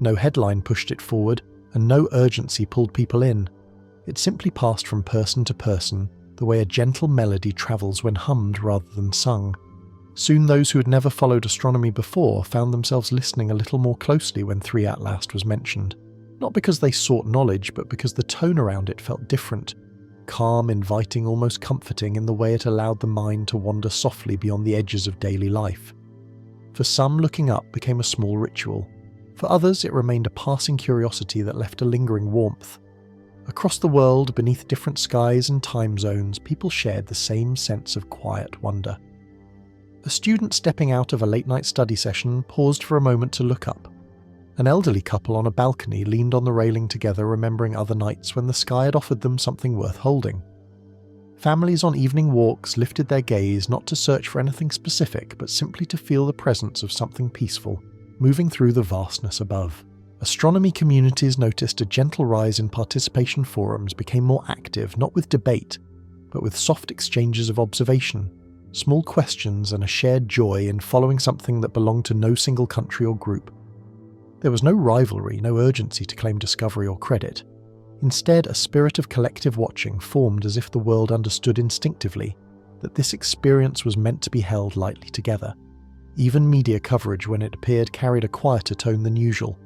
No headline pushed it forward, and no urgency pulled people in. It simply passed from person to person, the way a gentle melody travels when hummed rather than sung. Soon those who had never followed astronomy before found themselves listening a little more closely when Threeey Atlas was mentioned. Not because they sought knowledge, but because the tone around it felt different. Calm, inviting, almost comforting in the way it allowed the mind to wander softly beyond the edges of daily life. For some, looking up became a small ritual. For others, it remained a passing curiosity that left a lingering warmth. Across the world, beneath different skies and time zones, people shared the same sense of quiet wonder. A student stepping out of a late-night study session paused for a moment to look up. An elderly couple on a balcony leaned on the railing together, remembering other nights when the sky had offered them something worth holding. Families on evening walks lifted their gaze not to search for anything specific, but simply to feel the presence of something peaceful, moving through the vastness above. Astronomy communities noticed a gentle rise in participation. Forums became more active, not with debate, but with soft exchanges of observation, small questions, and a shared joy in following something that belonged to no single country or group. There was no rivalry, no urgency to claim discovery or credit. Instead, a spirit of collective watching formed as if the world understood instinctively that this experience was meant to be held lightly together. Even media coverage, when it appeared, carried a quieter tone than usual.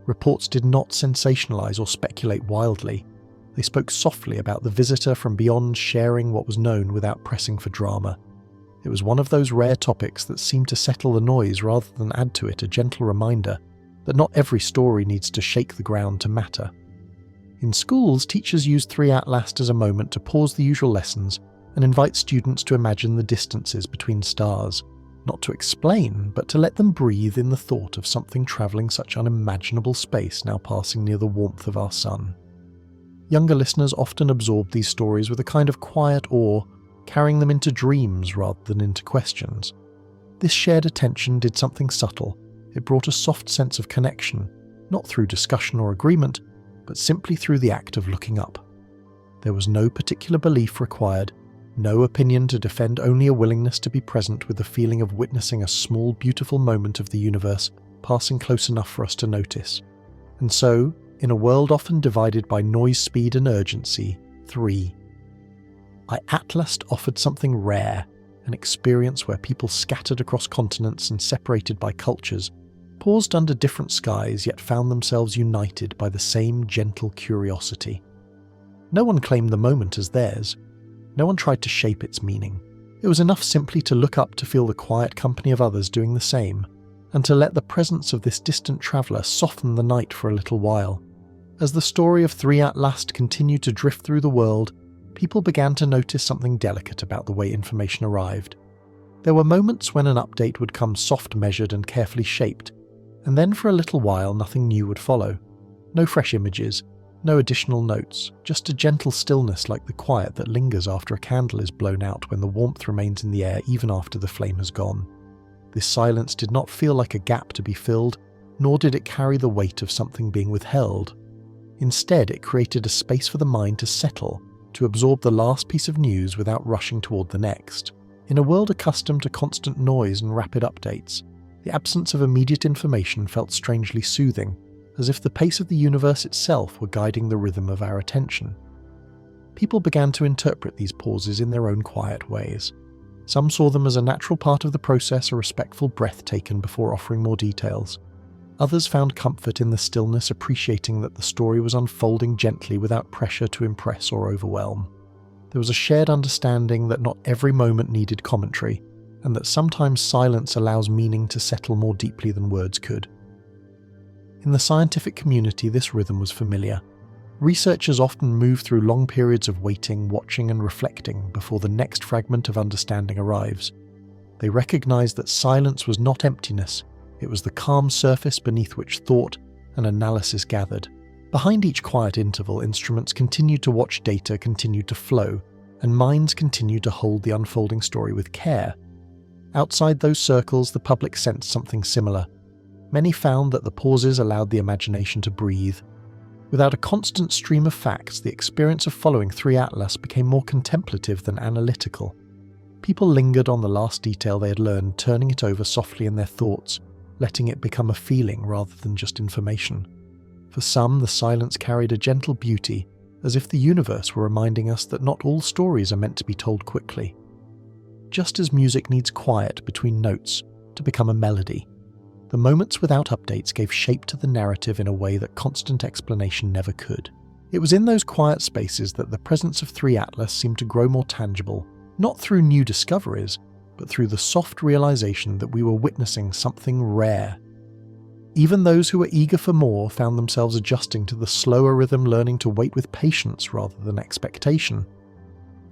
Reports did not sensationalize or speculate wildly. They spoke softly about the visitor from beyond, sharing what was known without pressing for drama. It was one of those rare topics that seemed to settle the noise rather than add to it, a gentle reminder that not every story needs to shake the ground to matter. In schools, teachers used Threeey Atlas as a moment to pause the usual lessons and invite students to imagine the distances between stars, not to explain, but to let them breathe in the thought of something travelling such unimaginable space now passing near the warmth of our sun. Younger listeners often absorbed these stories with a kind of quiet awe, carrying them into dreams rather than into questions. This shared attention did something subtle. It brought a soft sense of connection, not through discussion or agreement, but simply through the act of looking up. There was no particular belief required, no opinion to defend, only a willingness to be present with the feeling of witnessing a small, beautiful moment of the universe passing close enough for us to notice. And so, in a world often divided by noise, speed, and urgency, Threeey Atlas offered something rare, an experience where people scattered across continents and separated by cultures, paused under different skies, yet found themselves united by the same gentle curiosity. No one claimed the moment as theirs. No one tried to shape its meaning. It was enough simply to look up to feel the quiet company of others doing the same, and to let the presence of this distant traveller soften the night for a little while. As the story of Threeey Atlas continued to drift through the world, people began to notice something delicate about the way information arrived. There were moments when an update would come soft, measured, and carefully shaped, and then for a little while nothing new would follow. No fresh images, no additional notes, just a gentle stillness like the quiet that lingers after a candle is blown out when the warmth remains in the air even after the flame has gone. This silence did not feel like a gap to be filled, nor did it carry the weight of something being withheld. Instead, it created a space for the mind to settle, to absorb the last piece of news without rushing toward the next. In a world accustomed to constant noise and rapid updates, the absence of immediate information felt strangely soothing, as if the pace of the universe itself were guiding the rhythm of our attention. People began to interpret these pauses in their own quiet ways. Some saw them as a natural part of the process, a respectful breath taken before offering more details. Others found comfort in the stillness, appreciating that the story was unfolding gently without pressure to impress or overwhelm. There was a shared understanding that not every moment needed commentary, and that sometimes silence allows meaning to settle more deeply than words could. In the scientific community, this rhythm was familiar. Researchers often move through long periods of waiting, watching, and reflecting before the next fragment of understanding arrives. They recognized that silence was not emptiness, it was the calm surface beneath which thought and analysis gathered. Behind each quiet interval, instruments continued to watch, data continued to flow, and minds continued to hold the unfolding story with care. Outside those circles, the public sensed something similar. Many found that the pauses allowed the imagination to breathe. Without a constant stream of facts, the experience of following Threeey Atlas became more contemplative than analytical. People lingered on the last detail they had learned, turning it over softly in their thoughts, letting it become a feeling rather than just information. For some, the silence carried a gentle beauty, as if the universe were reminding us that not all stories are meant to be told quickly. Just as music needs quiet between notes to become a melody, the moments without updates gave shape to the narrative in a way that constant explanation never could. It was in those quiet spaces that the presence of Threeey Atlas seemed to grow more tangible, not through new discoveries, but through the soft realization that we were witnessing something rare. Even those who were eager for more found themselves adjusting to the slower rhythm, learning to wait with patience rather than expectation.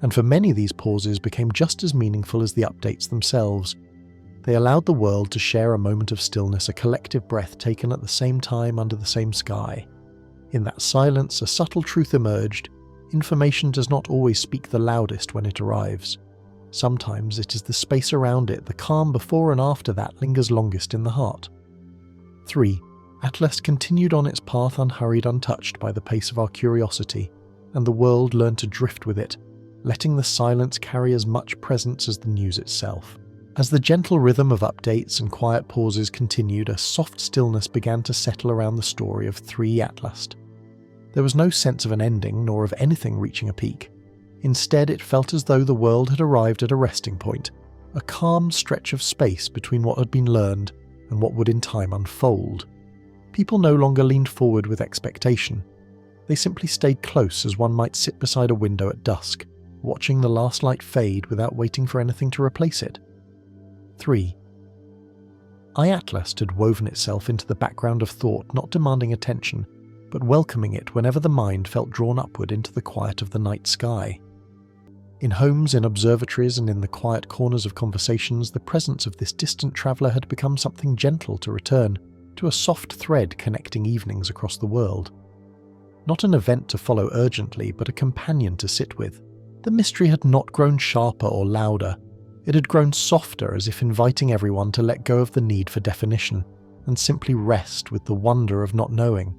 And for many, these pauses became just as meaningful as the updates themselves. They allowed the world to share a moment of stillness, a collective breath taken at the same time under the same sky. In that silence, a subtle truth emerged. Information does not always speak the loudest when it arrives. Sometimes it is the space around it, the calm before and after that lingers longest in the heart. 3. Atlas continued on its path unhurried, untouched by the pace of our curiosity, and the world learned to drift with it, letting the silence carry as much presence as the news itself. As the gentle rhythm of updates and quiet pauses continued, a soft stillness began to settle around the story of Threeey Atlas. There was no sense of an ending, nor of anything reaching a peak. Instead, it felt as though the world had arrived at a resting point, a calm stretch of space between what had been learned and what would in time unfold. People no longer leaned forward with expectation. They simply stayed close, as one might sit beside a window at dusk, watching the last light fade without waiting for anything to replace it. 3. Atlas had woven itself into the background of thought, not demanding attention, but welcoming it whenever the mind felt drawn upward into the quiet of the night sky. In homes, in observatories, and in the quiet corners of conversations, the presence of this distant traveller had become something gentle to return, to a soft thread connecting evenings across the world. Not an event to follow urgently, but a companion to sit with. The mystery had not grown sharper or louder. It had grown softer, as if inviting everyone to let go of the need for definition, and simply rest with the wonder of not knowing.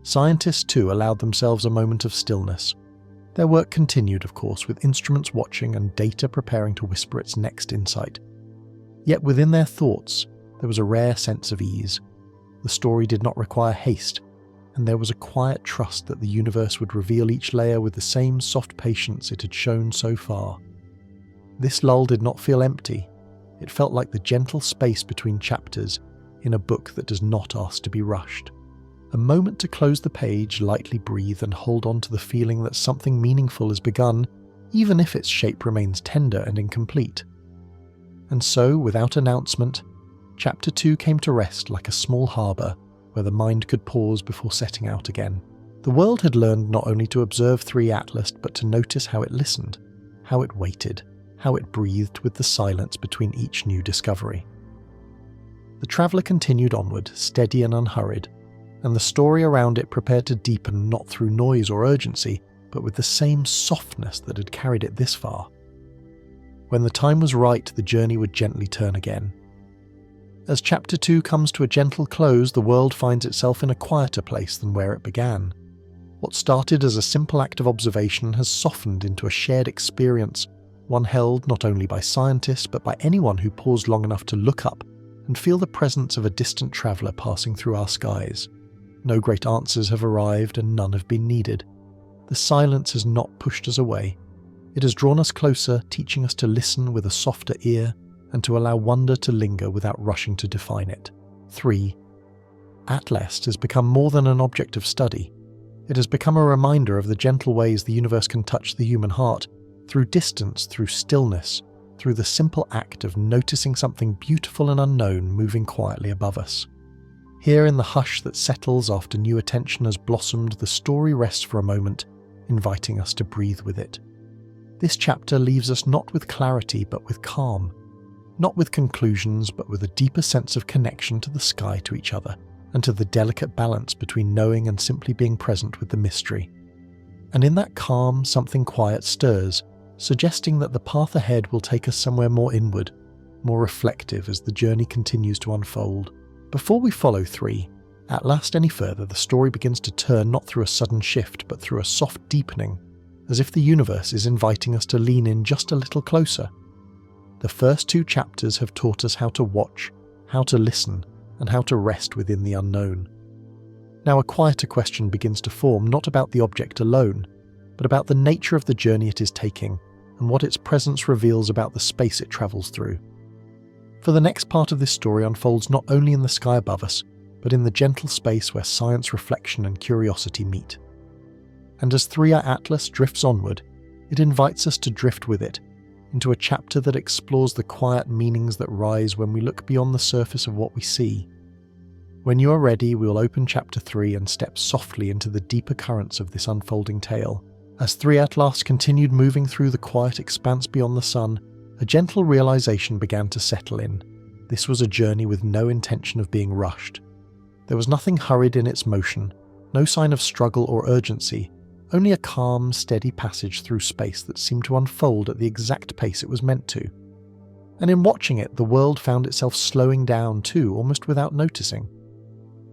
Scientists too allowed themselves a moment of stillness. Their work continued, of course, with instruments watching and data preparing to whisper its next insight. Yet within their thoughts, there was a rare sense of ease. The story did not require haste, and there was a quiet trust that the universe would reveal each layer with the same soft patience it had shown so far. This lull did not feel empty. It felt like the gentle space between chapters in a book that does not ask to be rushed. A moment to close the page, lightly breathe, and hold on to the feeling that something meaningful has begun, even if its shape remains tender and incomplete. And so, without announcement, Chapter 2 came to rest like a small harbour where the mind could pause before setting out again. The world had learned not only to observe Threeey Atlas, but to notice how it listened, how it waited, how it breathed with the silence between each new discovery. The traveller continued onward, steady and unhurried, and the story around it prepared to deepen not through noise or urgency, but with the same softness that had carried it this far. When the time was right, the journey would gently turn again. As Chapter 2 comes to a gentle close, the world finds itself in a quieter place than where it began. What started as a simple act of observation has softened into a shared experience, one held not only by scientists but by anyone who paused long enough to look up and feel the presence of a distant traveller passing through our skies. No great answers have arrived and none have been needed. The silence has not pushed us away. It has drawn us closer, teaching us to listen with a softer ear and to allow wonder to linger without rushing to define it. 3. Atlas has become more than an object of study. It has become a reminder of the gentle ways the universe can touch the human heart, through distance, through stillness, through the simple act of noticing something beautiful and unknown moving quietly above us. Here in the hush that settles after new attention has blossomed, the story rests for a moment, inviting us to breathe with it. This chapter leaves us not with clarity but with calm, not with conclusions but with a deeper sense of connection to the sky, to each other, and to the delicate balance between knowing and simply being present with the mystery. And in that calm, something quiet stirs, suggesting that the path ahead will take us somewhere more inward, more reflective as the journey continues to unfold. Before we follow 3 Atlas any further, the story begins to turn not through a sudden shift but through a soft deepening, as if the universe is inviting us to lean in just a little closer. The first 2 chapters have taught us how to watch, how to listen, and how to rest within the unknown. Now a quieter question begins to form, not about the object alone, but about the nature of the journey it is taking and what its presence reveals about the space it travels through. For the next part of this story unfolds not only in the sky above us, but in the gentle space where science, reflection, and curiosity meet. And as Threeey Atlas drifts onward, it invites us to drift with it, into a chapter that explores the quiet meanings that rise when we look beyond the surface of what we see. When you are ready, we will open Chapter 3 and step softly into the deeper currents of this unfolding tale. As Threeey Atlas continued moving through the quiet expanse beyond the sun, a gentle realization began to settle in. This was a journey with no intention of being rushed. There was nothing hurried in its motion, no sign of struggle or urgency, only a calm, steady passage through space that seemed to unfold at the exact pace it was meant to. And in watching it, the world found itself slowing down too, almost without noticing.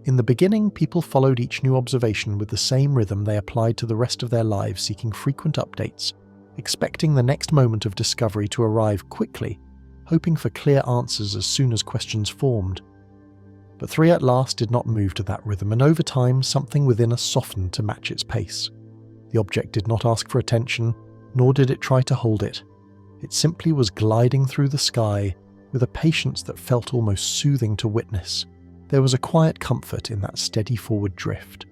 In the beginning, people followed each new observation with the same rhythm they applied to the rest of their lives, seeking frequent updates, expecting the next moment of discovery to arrive quickly, hoping for clear answers as soon as questions formed. But Threeey Atlas did not move to that rhythm, and over time something within us softened to match its pace. The object did not ask for attention, nor did it try to hold it. It simply was gliding through the sky with a patience that felt almost soothing to witness. There was a quiet comfort in that steady forward drift.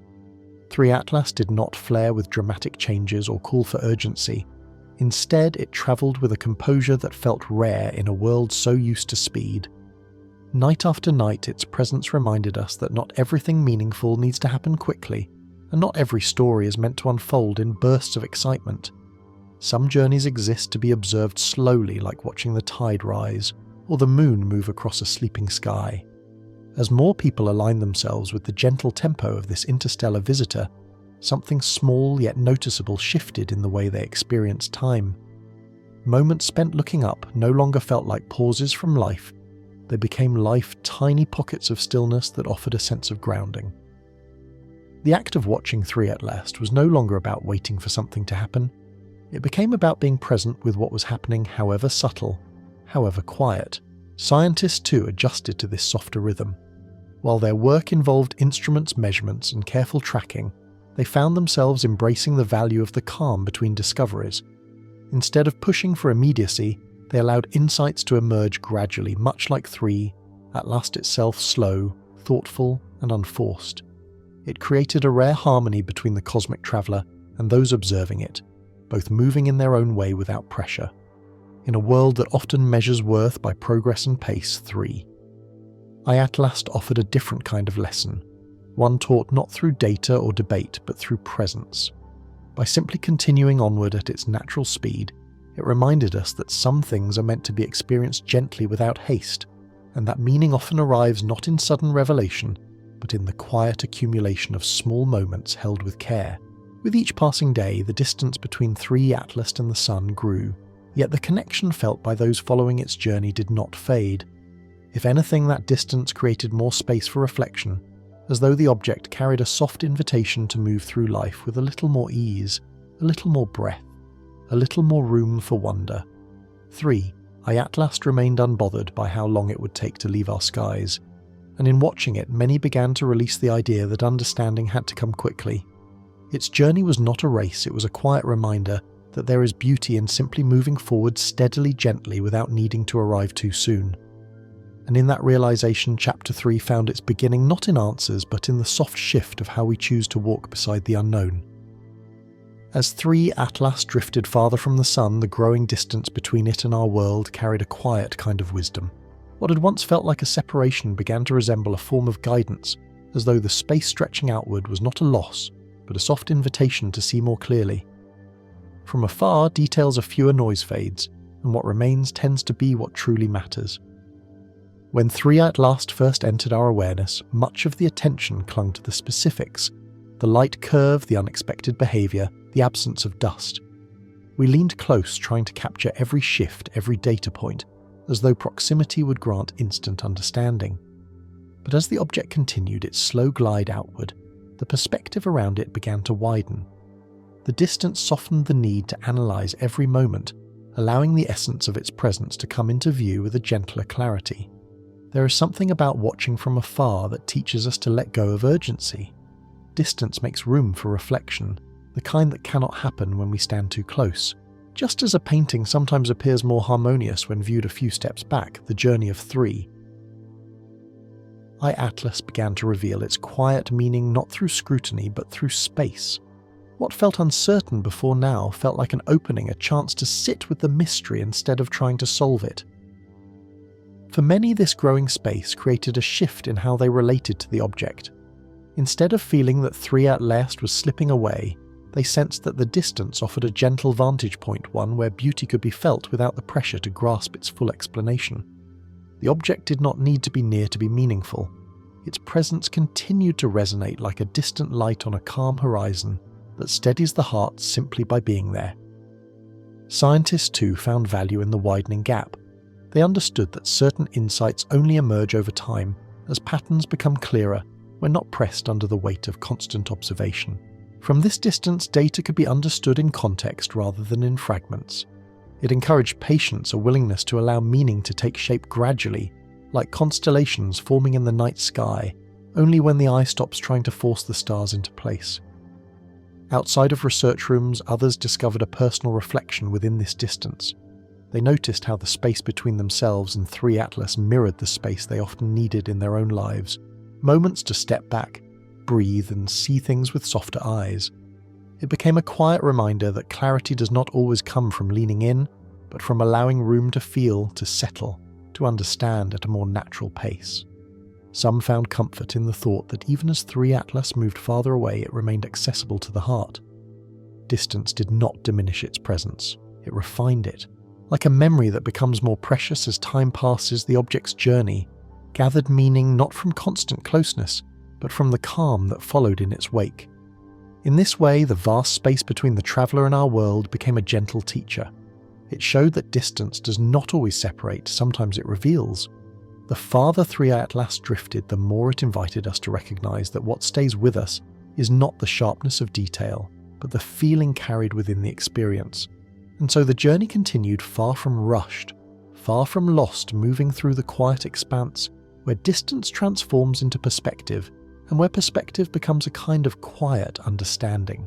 Threeey Atlas did not flare with dramatic changes or call for urgency. Instead, it travelled with a composure that felt rare in a world so used to speed. Night after night, its presence reminded us that not everything meaningful needs to happen quickly, and not every story is meant to unfold in bursts of excitement. Some journeys exist to be observed slowly, like watching the tide rise, or the moon move across a sleeping sky. As more people align themselves with the gentle tempo of this interstellar visitor, something small yet noticeable shifted in the way they experienced time. Moments spent looking up no longer felt like pauses from life. They became tiny pockets of stillness that offered a sense of grounding. The act of watching Threeey Atlas was no longer about waiting for something to happen. It became about being present with what was happening, however subtle, however quiet. Scientists too adjusted to this softer rhythm. While their work involved instruments, measurements, and careful tracking, they found themselves embracing the value of the calm between discoveries. Instead of pushing for immediacy, they allowed insights to emerge gradually, much like Threeey Atlas itself, slow, thoughtful, and unforced. It created a rare harmony between the cosmic traveller and those observing it, both moving in their own way without pressure. In a world that often measures worth by progress and pace, Threeey Atlas offered a different kind of lesson, one taught not through data or debate but through presence. By simply continuing onward at its natural speed, it reminded us that some things are meant to be experienced gently without haste, and that meaning often arrives not in sudden revelation, but in the quiet accumulation of small moments held with care. With each passing day, the distance between Threeey Atlas and the sun grew, yet the connection felt by those following its journey did not fade. If anything, that distance created more space for reflection, as though the object carried a soft invitation to move through life with a little more ease, a little more breath, a little more room for wonder. 3. Atlas remained unbothered by how long it would take to leave our skies, and in watching it, many began to release the idea that understanding had to come quickly. Its journey was not a race, it was a quiet reminder that there is beauty in simply moving forward steadily, gently, without needing to arrive too soon. And in that realization, Chapter 3 found its beginning not in answers, but in the soft shift of how we choose to walk beside the unknown. As Threeey Atlas drifted farther from the sun, the growing distance between it and our world carried a quiet kind of wisdom. What had once felt like a separation began to resemble a form of guidance, as though the space stretching outward was not a loss, but a soft invitation to see more clearly. From afar, details of fewer noise fades, and what remains tends to be what truly matters. When Threeey Atlas first entered our awareness, much of the attention clung to the specifics, the light curve, the unexpected behaviour, the absence of dust. We leaned close, trying to capture every shift, every data point, as though proximity would grant instant understanding. But as the object continued its slow glide outward, the perspective around it began to widen. The distance softened the need to analyse every moment, allowing the essence of its presence to come into view with a gentler clarity. There is something about watching from afar that teaches us to let go of urgency. Distance makes room for reflection, the kind that cannot happen when we stand too close. Just as a painting sometimes appears more harmonious when viewed a few steps back, the journey of 3. Atlas began to reveal its quiet meaning not through scrutiny but through space. What felt uncertain before now felt like an opening, a chance to sit with the mystery instead of trying to solve it. For many, this growing space created a shift in how they related to the object. Instead of feeling that Threeey Atlas was slipping away, they sensed that the distance offered a gentle vantage point, one where beauty could be felt without the pressure to grasp its full explanation. The object did not need to be near to be meaningful. Its presence continued to resonate like a distant light on a calm horizon that steadies the heart simply by being there. Scientists too found value in the widening gap. They understood that certain insights only emerge over time as patterns become clearer when not pressed under the weight of constant observation. From this distance, data could be understood in context rather than in fragments. It encouraged patience, a willingness to allow meaning to take shape gradually, like constellations forming in the night sky, only when the eye stops trying to force the stars into place. Outside of research rooms, others discovered a personal reflection within this distance. They noticed how the space between themselves and Threeey Atlas mirrored the space they often needed in their own lives. Moments to step back, breathe, and see things with softer eyes. It became a quiet reminder that clarity does not always come from leaning in, but from allowing room to feel, to settle, to understand at a more natural pace. Some found comfort in the thought that even as Threeey Atlas moved farther away, it remained accessible to the heart. Distance did not diminish its presence, it refined it. Like a memory that becomes more precious as time passes, the object's journey gathered meaning not from constant closeness, but from the calm that followed in its wake. In this way, the vast space between the traveller and our world became a gentle teacher. It showed that distance does not always separate, sometimes it reveals. The farther Threeey Atlas drifted, the more it invited us to recognise that what stays with us is not the sharpness of detail, but the feeling carried within the experience. And so the journey continued, far from rushed, far from lost, moving through the quiet expanse where distance transforms into perspective, and where perspective becomes a kind of quiet understanding.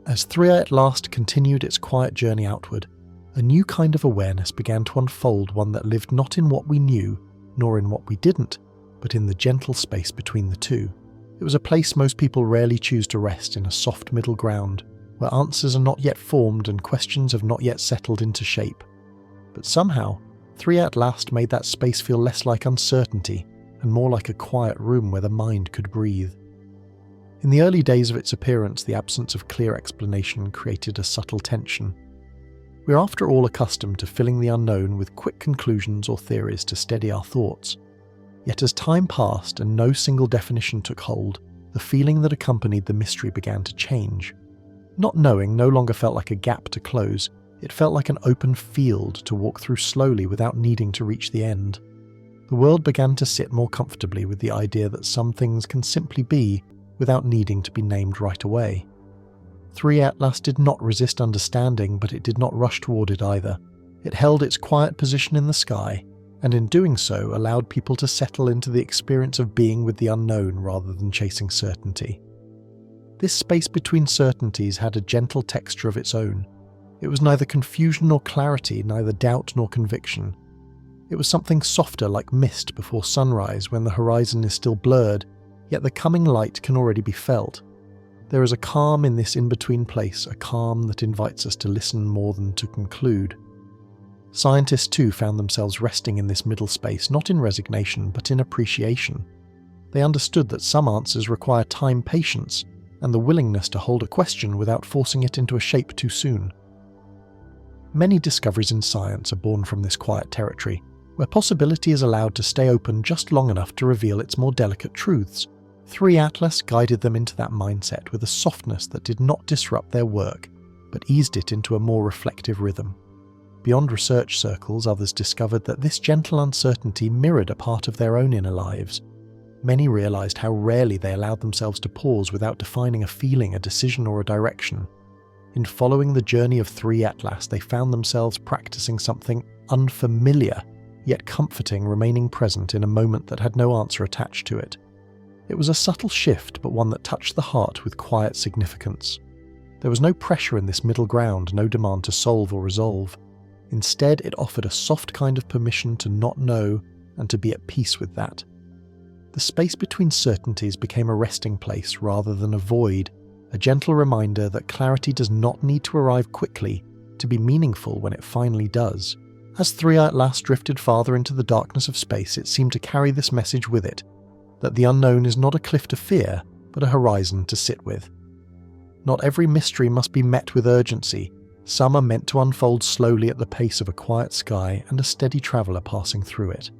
As Threeey Atlas continued its quiet journey outward, a new kind of awareness began to unfold, one that lived not in what we knew, nor in what we didn't, but in the gentle space between the two. It was a place most people rarely choose to rest, in a soft middle ground, where answers are not yet formed and questions have not yet settled into shape. But somehow, Threeey Atlas made that space feel less like uncertainty and more like a quiet room where the mind could breathe. In the early days of its appearance, the absence of clear explanation created a subtle tension. We are after all accustomed to filling the unknown with quick conclusions or theories to steady our thoughts. Yet as time passed and no single definition took hold, the feeling that accompanied the mystery began to change. Not knowing no longer felt like a gap to close, it felt like an open field to walk through slowly without needing to reach the end. The world began to sit more comfortably with the idea that some things can simply be without needing to be named right away. Threeey Atlas did not resist understanding, but it did not rush toward it either. It held its quiet position in the sky, and in doing so allowed people to settle into the experience of being with the unknown rather than chasing certainty. This space between certainties had a gentle texture of its own. It was neither confusion nor clarity, neither doubt nor conviction. It was something softer, like mist before sunrise when the horizon is still blurred, yet the coming light can already be felt. There is a calm in this in-between place, a calm that invites us to listen more than to conclude. Scientists too found themselves resting in this middle space, not in resignation, but in appreciation. They understood that some answers require time, patience, and the willingness to hold a question without forcing it into a shape too soon. Many discoveries in science are born from this quiet territory, where possibility is allowed to stay open just long enough to reveal its more delicate truths. Threeey Atlas guided them into that mindset with a softness that did not disrupt their work, but eased it into a more reflective rhythm. Beyond research circles, others discovered that this gentle uncertainty mirrored a part of their own inner lives. Many realized how rarely they allowed themselves to pause without defining a feeling, a decision, or a direction. In following the journey of Threeey Atlas, they found themselves practicing something unfamiliar, yet comforting, remaining present in a moment that had no answer attached to it. It was a subtle shift, but one that touched the heart with quiet significance. There was no pressure in this middle ground, no demand to solve or resolve. Instead, it offered a soft kind of permission to not know and to be at peace with that. The space between certainties became a resting place rather than a void, a gentle reminder that clarity does not need to arrive quickly to be meaningful when it finally does. As Threeey Atlas drifted farther into the darkness of space, it seemed to carry this message with it, that the unknown is not a cliff to fear, but a horizon to sit with. Not every mystery must be met with urgency. Some are meant to unfold slowly at the pace of a quiet sky and a steady traveller passing through it.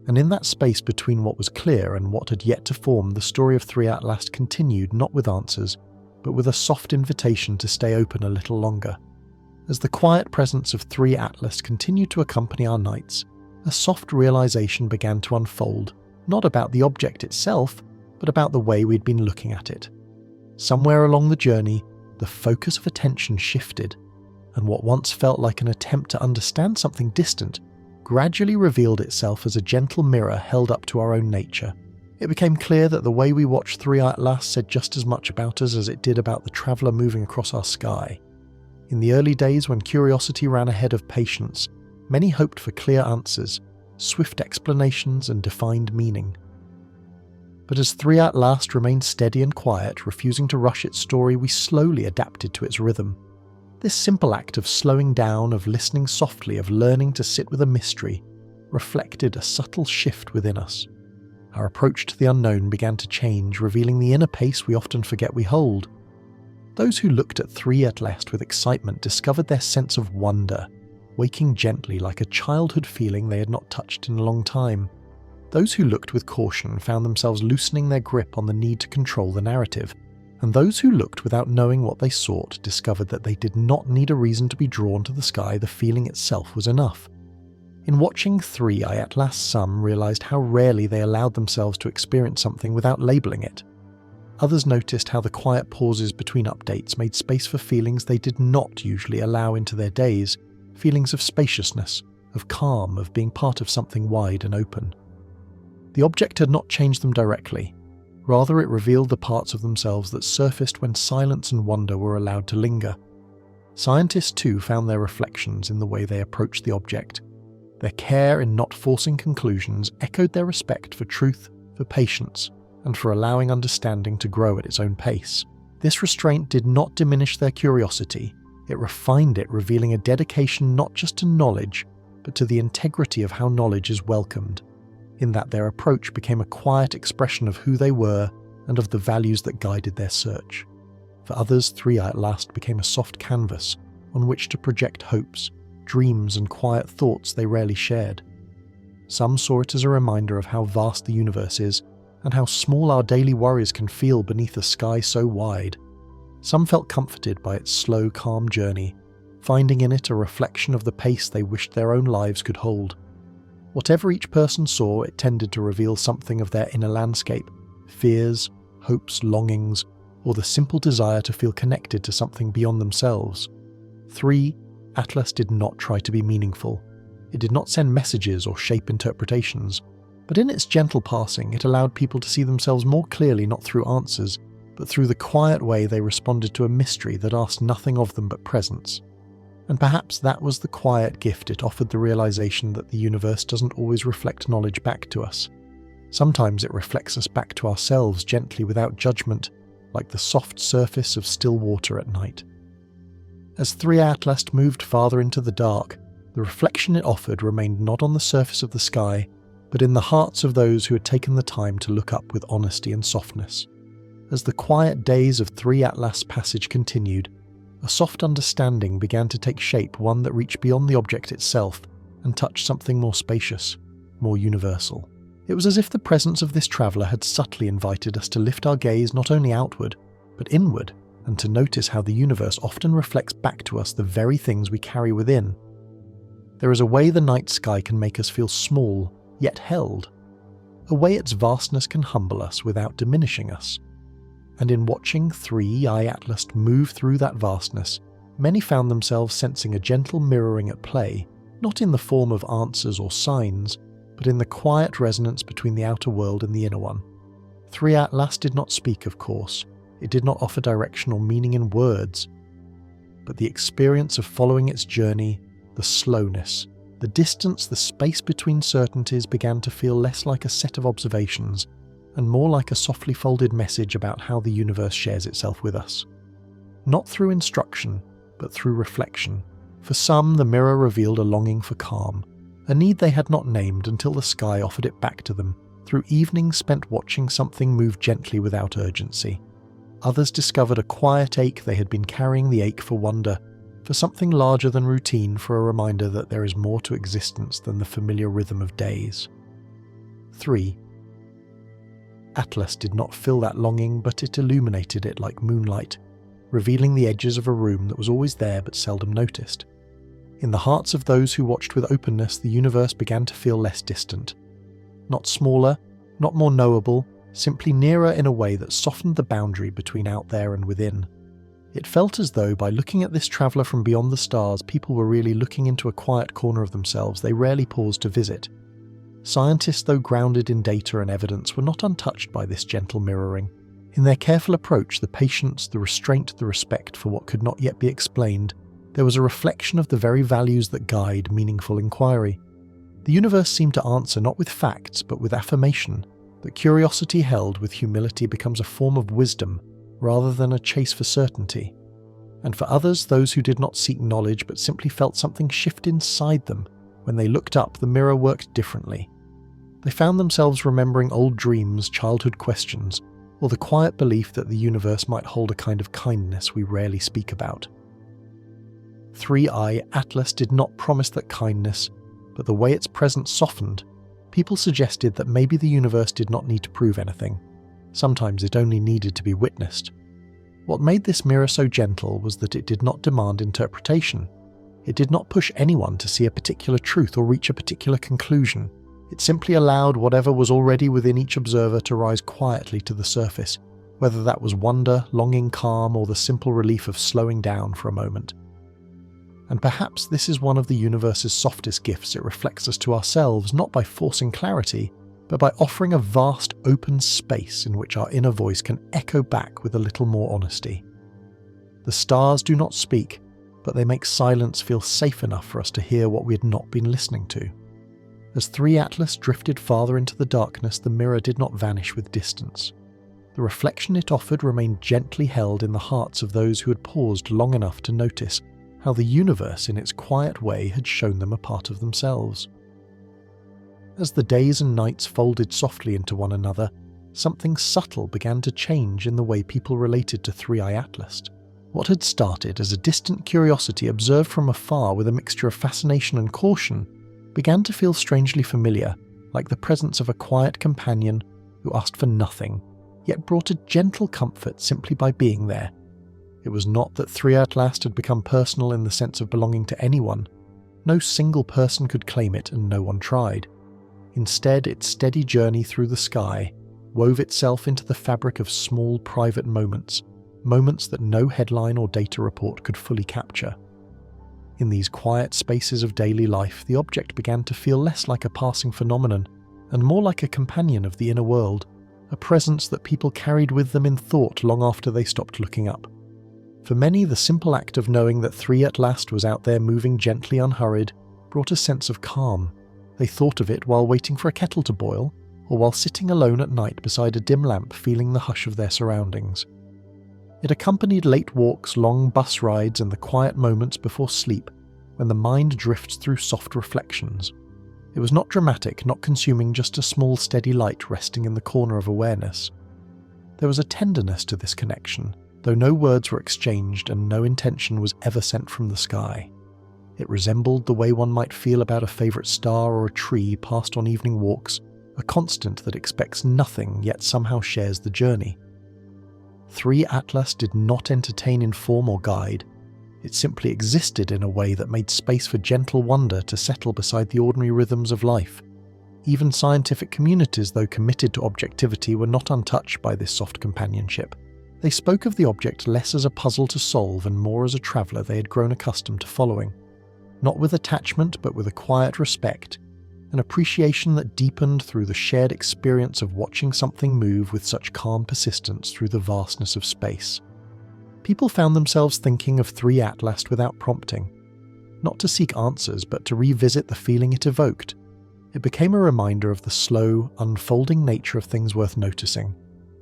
And in that space between what was clear and what had yet to form, the story of Threeey Atlas continued, not with answers, but with a soft invitation to stay open a little longer. As the quiet presence of Threeey Atlas continued to accompany our nights, a soft realization began to unfold, not about the object itself, but about the way we'd been looking at it. Somewhere along the journey, the focus of attention shifted, and what once felt like an attempt to understand something distant gradually revealed itself as a gentle mirror held up to our own nature. It became clear that the way we watched Threeey Atlas said just as much about us as it did about the traveller moving across our sky. In the early days, when curiosity ran ahead of patience, many hoped for clear answers, swift explanations, and defined meaning. But as Threeey Atlas remained steady and quiet, refusing to rush its story, we slowly adapted to its rhythm. This simple act of slowing down, of listening softly, of learning to sit with a mystery, reflected a subtle shift within us. Our approach to the unknown began to change, revealing the inner pace we often forget we hold. Those who looked at Threeey Atlas with excitement discovered their sense of wonder, waking gently like a childhood feeling they had not touched in a long time. Those who looked with caution found themselves loosening their grip on the need to control the narrative, and those who looked without knowing what they sought discovered that they did not need a reason to be drawn to the sky, the feeling itself was enough. In watching Threeey Atlas, some realized how rarely they allowed themselves to experience something without labeling it. Others noticed how the quiet pauses between updates made space for feelings they did not usually allow into their days, feelings of spaciousness, of calm, of being part of something wide and open. The object had not changed them directly. Rather, it revealed the parts of themselves that surfaced when silence and wonder were allowed to linger. Scientists too found their reflections in the way they approached the object. Their care in not forcing conclusions echoed their respect for truth, for patience, and for allowing understanding to grow at its own pace. This restraint did not diminish their curiosity, it refined it, revealing a dedication not just to knowledge, but to the integrity of how knowledge is welcomed, in that their approach became a quiet expression of who they were and of the values that guided their search. For others, Threeey Atlas became a soft canvas on which to project hopes, dreams, and quiet thoughts they rarely shared. Some saw it as a reminder of how vast the universe is, and how small our daily worries can feel beneath a sky so wide. Some felt comforted by its slow, calm journey, finding in it a reflection of the pace they wished their own lives could hold. Whatever each person saw, it tended to reveal something of their inner landscape, fears, hopes, longings, or the simple desire to feel connected to something beyond themselves. Threeey Atlas did not try to be meaningful. It did not send messages or shape interpretations, but in its gentle passing, it allowed people to see themselves more clearly not through answers, but through the quiet way they responded to a mystery that asked nothing of them but presence. And perhaps that was the quiet gift it offered, the realization that the universe doesn't always reflect knowledge back to us. Sometimes it reflects us back to ourselves gently without judgment, like the soft surface of still water at night. As Threeey Atlas moved farther into the dark, the reflection it offered remained not on the surface of the sky, but in the hearts of those who had taken the time to look up with honesty and softness. As the quiet days of Threeey Atlas' passage continued, a soft understanding began to take shape, one that reached beyond the object itself and touched something more spacious, more universal. It was as if the presence of this traveller had subtly invited us to lift our gaze not only outward, but inward, and to notice how the universe often reflects back to us the very things we carry within. There is a way the night sky can make us feel small, yet held. A way its vastness can humble us without diminishing us. And in watching Threeey Atlas move through that vastness, many found themselves sensing a gentle mirroring at play, not in the form of answers or signs, but in the quiet resonance between the outer world and the inner one. Threeey Atlas did not speak, of course. It did not offer direction or meaning in words. But the experience of following its journey, the slowness, the distance, the space between certainties began to feel less like a set of observations and more like a softly folded message about how the universe shares itself with us. Not through instruction, but through reflection. For some, the mirror revealed a longing for calm, a need they had not named until the sky offered it back to them, through evenings spent watching something move gently without urgency. Others discovered a quiet ache they had been carrying, the ache for wonder, for something larger than routine, for a reminder that there is more to existence than the familiar rhythm of days. Threeey Atlas did not fill that longing, but it illuminated it like moonlight, revealing the edges of a room that was always there but seldom noticed. In the hearts of those who watched with openness, the universe began to feel less distant. Not smaller, not more knowable, simply nearer in a way that softened the boundary between out there and within. It felt as though by looking at this traveller from beyond the stars, people were really looking into a quiet corner of themselves they rarely paused to visit. Scientists, though grounded in data and evidence, were not untouched by this gentle mirroring. In their careful approach, the patience, the restraint, the respect for what could not yet be explained, there was a reflection of the very values that guide meaningful inquiry. The universe seemed to answer not with facts, but with affirmation, that curiosity held with humility becomes a form of wisdom rather than a chase for certainty. And for others, those who did not seek knowledge but simply felt something shift inside them, when they looked up, the mirror worked differently. They found themselves remembering old dreams, childhood questions, or the quiet belief that the universe might hold a kind of kindness we rarely speak about. Threeey Atlas did not promise that kindness, but the way its presence softened, people suggested that maybe the universe did not need to prove anything. Sometimes it only needed to be witnessed. What made this mirror so gentle was that it did not demand interpretation. It did not push anyone to see a particular truth or reach a particular conclusion. It simply allowed whatever was already within each observer to rise quietly to the surface, whether that was wonder, longing, calm, or the simple relief of slowing down for a moment. And perhaps this is one of the universe's softest gifts. It reflects us to ourselves, not by forcing clarity, but by offering a vast open space in which our inner voice can echo back with a little more honesty. The stars do not speak, but they make silence feel safe enough for us to hear what we had not been listening to. As Threeey Atlas drifted farther into the darkness, the mirror did not vanish with distance. The reflection it offered remained gently held in the hearts of those who had paused long enough to notice how the universe in its quiet way had shown them a part of themselves. As the days and nights folded softly into one another, something subtle began to change in the way people related to Threeey Atlas. What had started as a distant curiosity observed from afar with a mixture of fascination and caution began to feel strangely familiar, like the presence of a quiet companion who asked for nothing, yet brought a gentle comfort simply by being there. It was not that Threeey Atlas had become personal in the sense of belonging to anyone. No single person could claim it, and no one tried. Instead, its steady journey through the sky wove itself into the fabric of small private moments that no headline or data report could fully capture. In these quiet spaces of daily life, the object began to feel less like a passing phenomenon and more like a companion of the inner world, a presence that people carried with them in thought long after they stopped looking up. For many, the simple act of knowing that Threeey Atlas was out there moving gently unhurried brought a sense of calm. They thought of it while waiting for a kettle to boil, or while sitting alone at night beside a dim lamp feeling the hush of their surroundings. It accompanied late walks, long bus rides, and the quiet moments before sleep when the mind drifts through soft reflections. It was not dramatic, not consuming, just a small steady light resting in the corner of awareness. There was a tenderness to this connection, though no words were exchanged and no intention was ever sent from the sky. It resembled the way one might feel about a favourite star or a tree passed on evening walks, a constant that expects nothing yet somehow shares the journey. Threeey Atlas did not entertain, inform or guide. It simply existed in a way that made space for gentle wonder to settle beside the ordinary rhythms of life. Even scientific communities, though committed to objectivity, were not untouched by this soft companionship. They spoke of the object less as a puzzle to solve and more as a traveller they had grown accustomed to following. Not with attachment, but with a quiet respect, an appreciation that deepened through the shared experience of watching something move with such calm persistence through the vastness of space. People found themselves thinking of Threeey Atlas without prompting, not to seek answers, but to revisit the feeling it evoked. It became a reminder of the slow, unfolding nature of things worth noticing,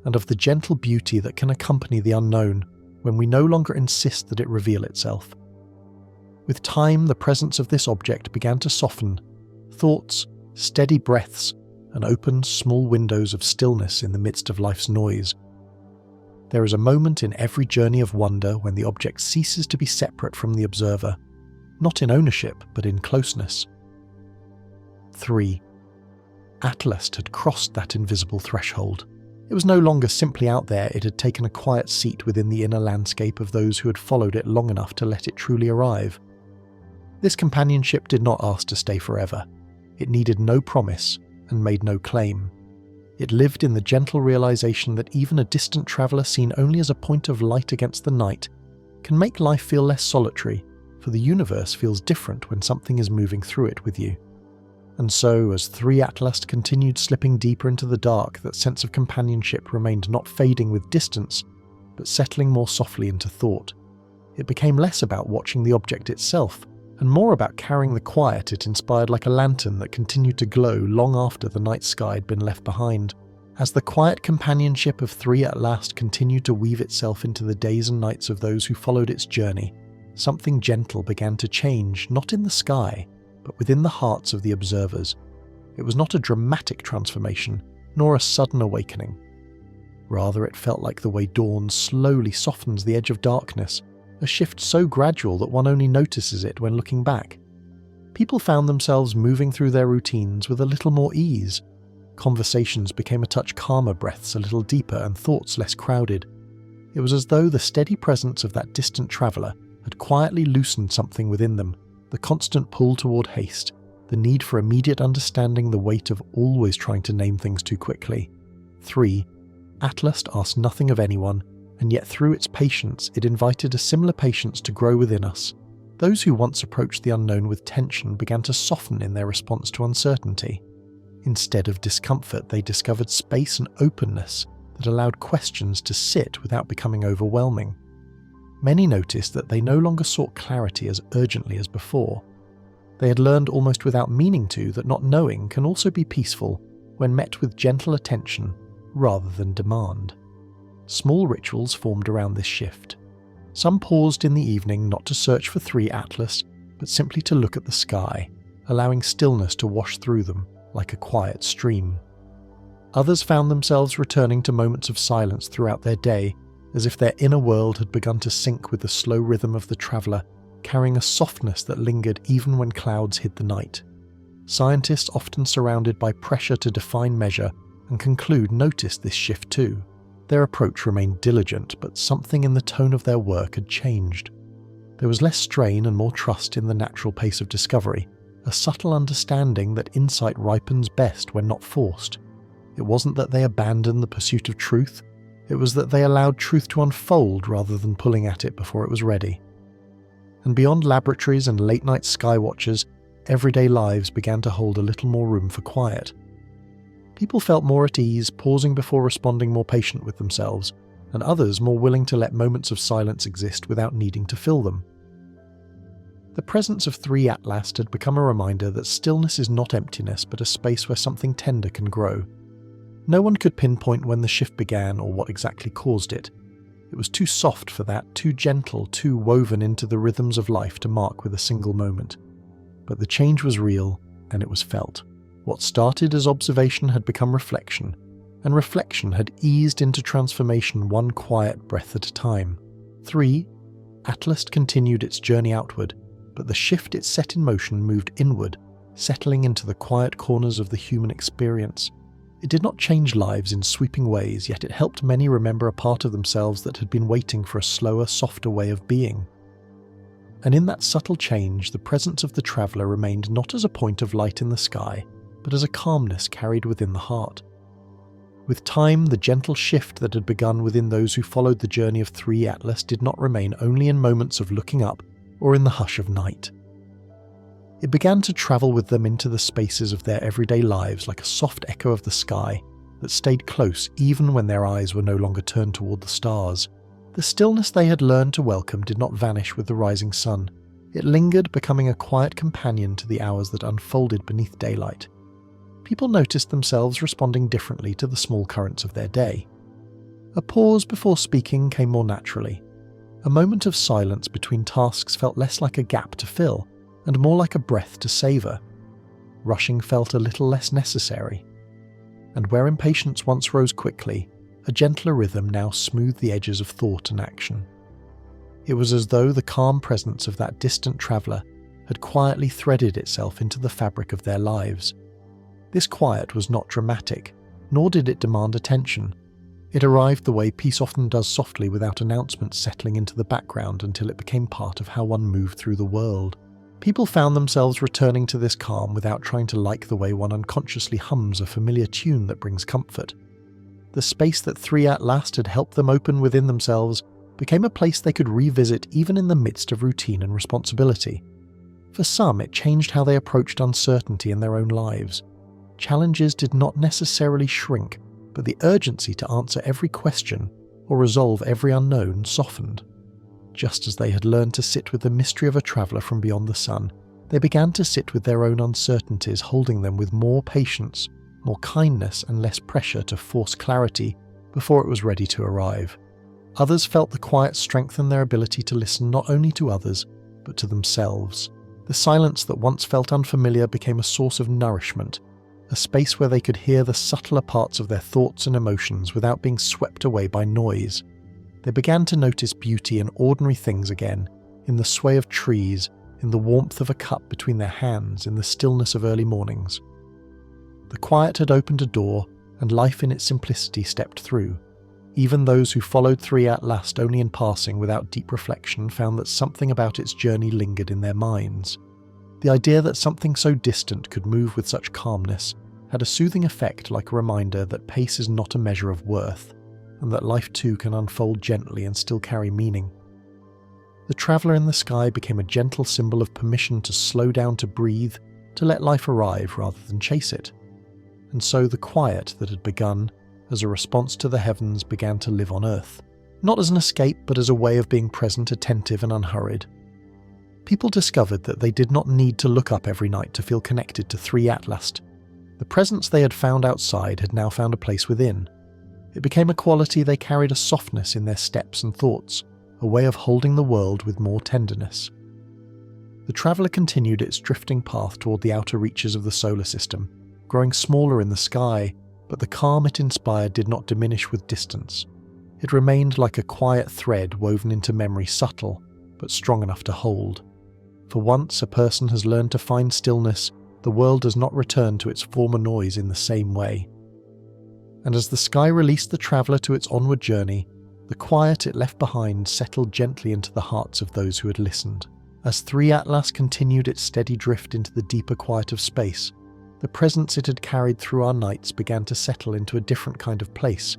and of the gentle beauty that can accompany the unknown when we no longer insist that it reveal itself. With time, the presence of this object began to soften. Thoughts, steady breaths, and open, small windows of stillness in the midst of life's noise. There is a moment in every journey of wonder when the object ceases to be separate from the observer, not in ownership, but in closeness. 3. Atlas had crossed that invisible threshold. It was no longer simply out there, it had taken a quiet seat within the inner landscape of those who had followed it long enough to let it truly arrive. This companionship did not ask to stay forever. It needed no promise and made no claim. It lived in the gentle realization that even a distant traveller seen only as a point of light against the night can make life feel less solitary, for the universe feels different when something is moving through it with you. And so, as Threeey Atlas continued slipping deeper into the dark, that sense of companionship remained not fading with distance, but settling more softly into thought. It became less about watching the object itself, and more about carrying the quiet it inspired like a lantern that continued to glow long after the night sky had been left behind. As the quiet companionship of Threeey Atlas continued to weave itself into the days and nights of those who followed its journey, something gentle began to change, not in the sky, but within the hearts of the observers. It was not a dramatic transformation, nor a sudden awakening. Rather, it felt like the way dawn slowly softens the edge of darkness, a shift so gradual that one only notices it when looking back. People found themselves moving through their routines with a little more ease. Conversations became a touch calmer, breaths a little deeper, and thoughts less crowded. It was as though the steady presence of that distant traveller had quietly loosened something within them, the constant pull toward haste, the need for immediate understanding, the weight of always trying to name things too quickly. 3. Atlas asked nothing of anyone, and yet through its patience it invited a similar patience to grow within us. Those who once approached the unknown with tension began to soften in their response to uncertainty. Instead of discomfort, they discovered space and openness that allowed questions to sit without becoming overwhelming. Many noticed that they no longer sought clarity as urgently as before. They had learned almost without meaning to that not knowing can also be peaceful when met with gentle attention rather than demand. Small rituals formed around this shift. Some paused in the evening not to search for Threeey Atlas, but simply to look at the sky, allowing stillness to wash through them like a quiet stream. Others found themselves returning to moments of silence throughout their day, as if their inner world had begun to sync with the slow rhythm of the traveller, carrying a softness that lingered even when clouds hid the night. Scientists, often surrounded by pressure to define measure and conclude, noticed this shift too. Their approach remained diligent, but something in the tone of their work had changed. There was less strain and more trust in the natural pace of discovery, a subtle understanding that insight ripens best when not forced. It wasn't that they abandoned the pursuit of truth, it was that they allowed truth to unfold rather than pulling at it before it was ready. And beyond laboratories and late-night sky watchers, everyday lives began to hold a little more room for quiet. People felt more at ease, pausing before responding, more patient with themselves, and others more willing to let moments of silence exist without needing to fill them. The presence of Threeey Atlas had become a reminder that stillness is not emptiness but a space where something tender can grow. No one could pinpoint when the shift began or what exactly caused it. It was too soft for that, too gentle, too woven into the rhythms of life to mark with a single moment. But the change was real, and it was felt. What started as observation had become reflection, and reflection had eased into transformation one quiet breath at a time. Threeey Atlas continued its journey outward, but the shift it set in motion moved inward, settling into the quiet corners of the human experience. It did not change lives in sweeping ways, yet it helped many remember a part of themselves that had been waiting for a slower, softer way of being. And in that subtle change, the presence of the traveller remained not as a point of light in the sky, but as a calmness carried within the heart. With time, the gentle shift that had begun within those who followed the journey of Threeey Atlas did not remain only in moments of looking up or in the hush of night. It began to travel with them into the spaces of their everyday lives like a soft echo of the sky that stayed close even when their eyes were no longer turned toward the stars. The stillness they had learned to welcome did not vanish with the rising sun. It lingered, becoming a quiet companion to the hours that unfolded beneath daylight. People noticed themselves responding differently to the small currents of their day. A pause before speaking came more naturally. A moment of silence between tasks felt less like a gap to fill, and more like a breath to savour. Rushing felt a little less necessary. And where impatience once rose quickly, a gentler rhythm now smoothed the edges of thought and action. It was as though the calm presence of that distant traveller had quietly threaded itself into the fabric of their lives. This quiet was not dramatic, nor did it demand attention. It arrived the way peace often does, softly, without announcements settling into the background until it became part of how one moved through the world. People found themselves returning to this calm without trying to like the way one unconsciously hums a familiar tune that brings comfort. The space that Threeey Atlas had helped them open within themselves became a place they could revisit even in the midst of routine and responsibility. For some, it changed how they approached uncertainty in their own lives. Challenges did not necessarily shrink, but the urgency to answer every question or resolve every unknown softened. Just as they had learned to sit with the mystery of a traveller from beyond the sun, they began to sit with their own uncertainties, holding them with more patience, more kindness, and less pressure to force clarity before it was ready to arrive. Others felt the quiet strengthen their ability to listen not only to others, but to themselves. The silence that once felt unfamiliar became a source of nourishment, a space where they could hear the subtler parts of their thoughts and emotions without being swept away by noise. They began to notice beauty in ordinary things again, in the sway of trees, in the warmth of a cup between their hands, in the stillness of early mornings. The quiet had opened a door, and life in its simplicity stepped through. Even those who followed Threeey Atlas only in passing without deep reflection found that something about its journey lingered in their minds. The idea that something so distant could move with such calmness had a soothing effect, like a reminder that pace is not a measure of worth, and that life too can unfold gently and still carry meaning. The traveller in the sky became a gentle symbol of permission to slow down, to breathe, to let life arrive rather than chase it. And so the quiet that had begun as a response to the heavens began to live on Earth, not as an escape but as a way of being present, attentive and unhurried. People discovered that they did not need to look up every night to feel connected to Threeey Atlas. The presence they had found outside had now found a place within. It became a quality they carried, a softness in their steps and thoughts, a way of holding the world with more tenderness. The traveller continued its drifting path toward the outer reaches of the solar system, growing smaller in the sky, but the calm it inspired did not diminish with distance. It remained like a quiet thread woven into memory, subtle, but strong enough to hold. For once a person has learned to find stillness, the world does not return to its former noise in the same way. And as the sky released the traveller to its onward journey, the quiet it left behind settled gently into the hearts of those who had listened. As Threeey Atlas continued its steady drift into the deeper quiet of space, the presence it had carried through our nights began to settle into a different kind of place,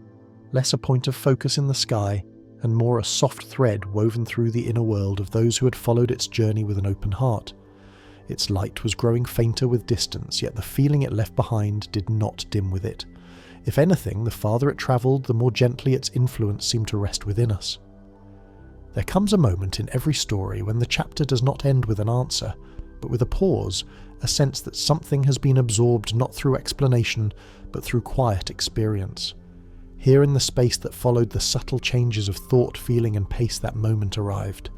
less a point of focus in the sky, and more a soft thread woven through the inner world of those who had followed its journey with an open heart. Its light was growing fainter with distance, yet the feeling it left behind did not dim with it. If anything, the farther it travelled, the more gently its influence seemed to rest within us. There comes a moment in every story when the chapter does not end with an answer, but with a pause, a sense that something has been absorbed not through explanation, but through quiet experience. Here in the space that followed the subtle changes of thought, feeling and pace, that moment arrived.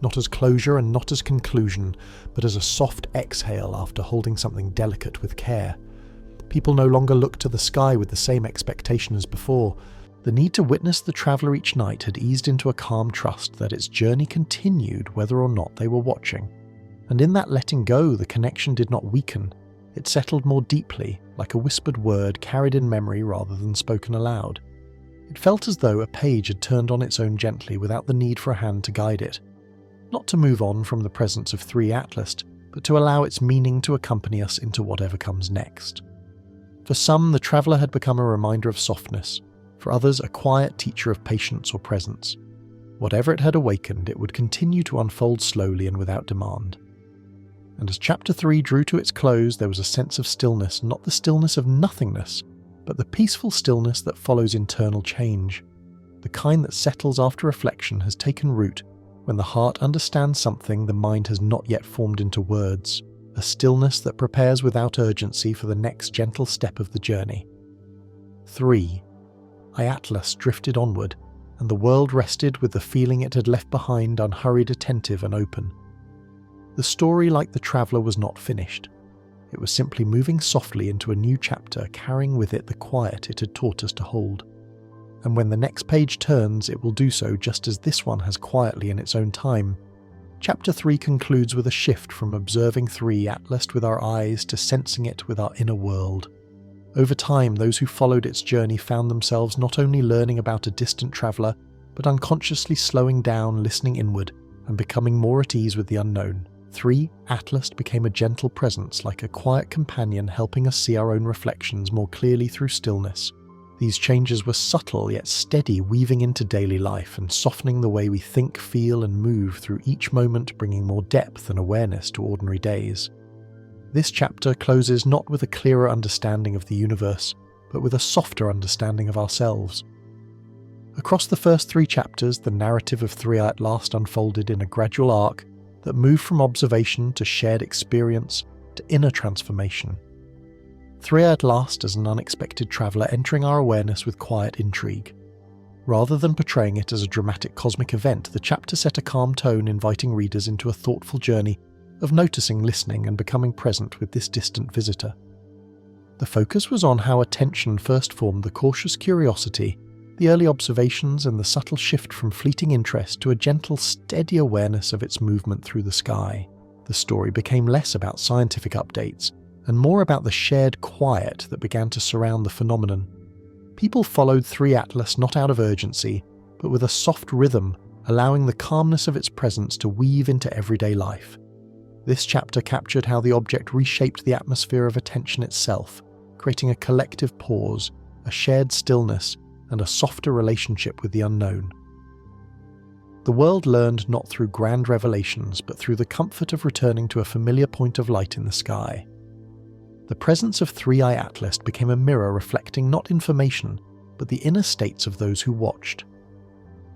Not as closure and not as conclusion, but as a soft exhale after holding something delicate with care. People no longer looked to the sky with the same expectation as before. The need to witness the traveller each night had eased into a calm trust that its journey continued whether or not they were watching. And in that letting go, the connection did not weaken. It settled more deeply, like a whispered word carried in memory rather than spoken aloud. It felt as though a page had turned on its own gently without the need for a hand to guide it. Not to move on from the presence of Threeey Atlas, but to allow its meaning to accompany us into whatever comes next. For some, the traveller had become a reminder of softness. For others, a quiet teacher of patience or presence. Whatever it had awakened, it would continue to unfold slowly and without demand. And as Chapter 3 drew to its close, there was a sense of stillness, not the stillness of nothingness, but the peaceful stillness that follows internal change. The kind that settles after reflection has taken root when the heart understands something the mind has not yet formed into words, a stillness that prepares without urgency for the next gentle step of the journey. 3. Atlas drifted onward, and the world rested with the feeling it had left behind, unhurried, attentive and open. The story, like the traveller, was not finished. It was simply moving softly into a new chapter, carrying with it the quiet it had taught us to hold. And when the next page turns, it will do so just as this one has quietly in its own time. Chapter 3 concludes with a shift from observing Threeey Atlas with our eyes to sensing it with our inner world. Over time, those who followed its journey found themselves not only learning about a distant traveller, but unconsciously slowing down, listening inward, and becoming more at ease with the unknown. Threeey Atlas became a gentle presence, like a quiet companion helping us see our own reflections more clearly through stillness. These changes were subtle yet steady, weaving into daily life and softening the way we think, feel and move through each moment, bringing more depth and awareness to ordinary days. This chapter closes not with a clearer understanding of the universe, but with a softer understanding of ourselves. Across the first 3 chapters, the narrative of Threeey Atlas unfolded in a gradual arc that moved from observation to shared experience to inner transformation. Threeey Atlas as an unexpected traveller entering our awareness with quiet intrigue. Rather than portraying it as a dramatic cosmic event, the chapter set a calm tone, inviting readers into a thoughtful journey of noticing, listening and becoming present with this distant visitor. The focus was on how attention first formed the cautious curiosity, the early observations and the subtle shift from fleeting interest to a gentle, steady awareness of its movement through the sky. The story became less about scientific updates and more about the shared quiet that began to surround the phenomenon. People followed Threeey Atlas not out of urgency, but with a soft rhythm, allowing the calmness of its presence to weave into everyday life. This chapter captured how the object reshaped the atmosphere of attention itself, creating a collective pause, a shared stillness, and a softer relationship with the unknown. The world learned not through grand revelations, but through the comfort of returning to a familiar point of light in the sky. The presence of Threeey Atlas became a mirror reflecting not information, but the inner states of those who watched.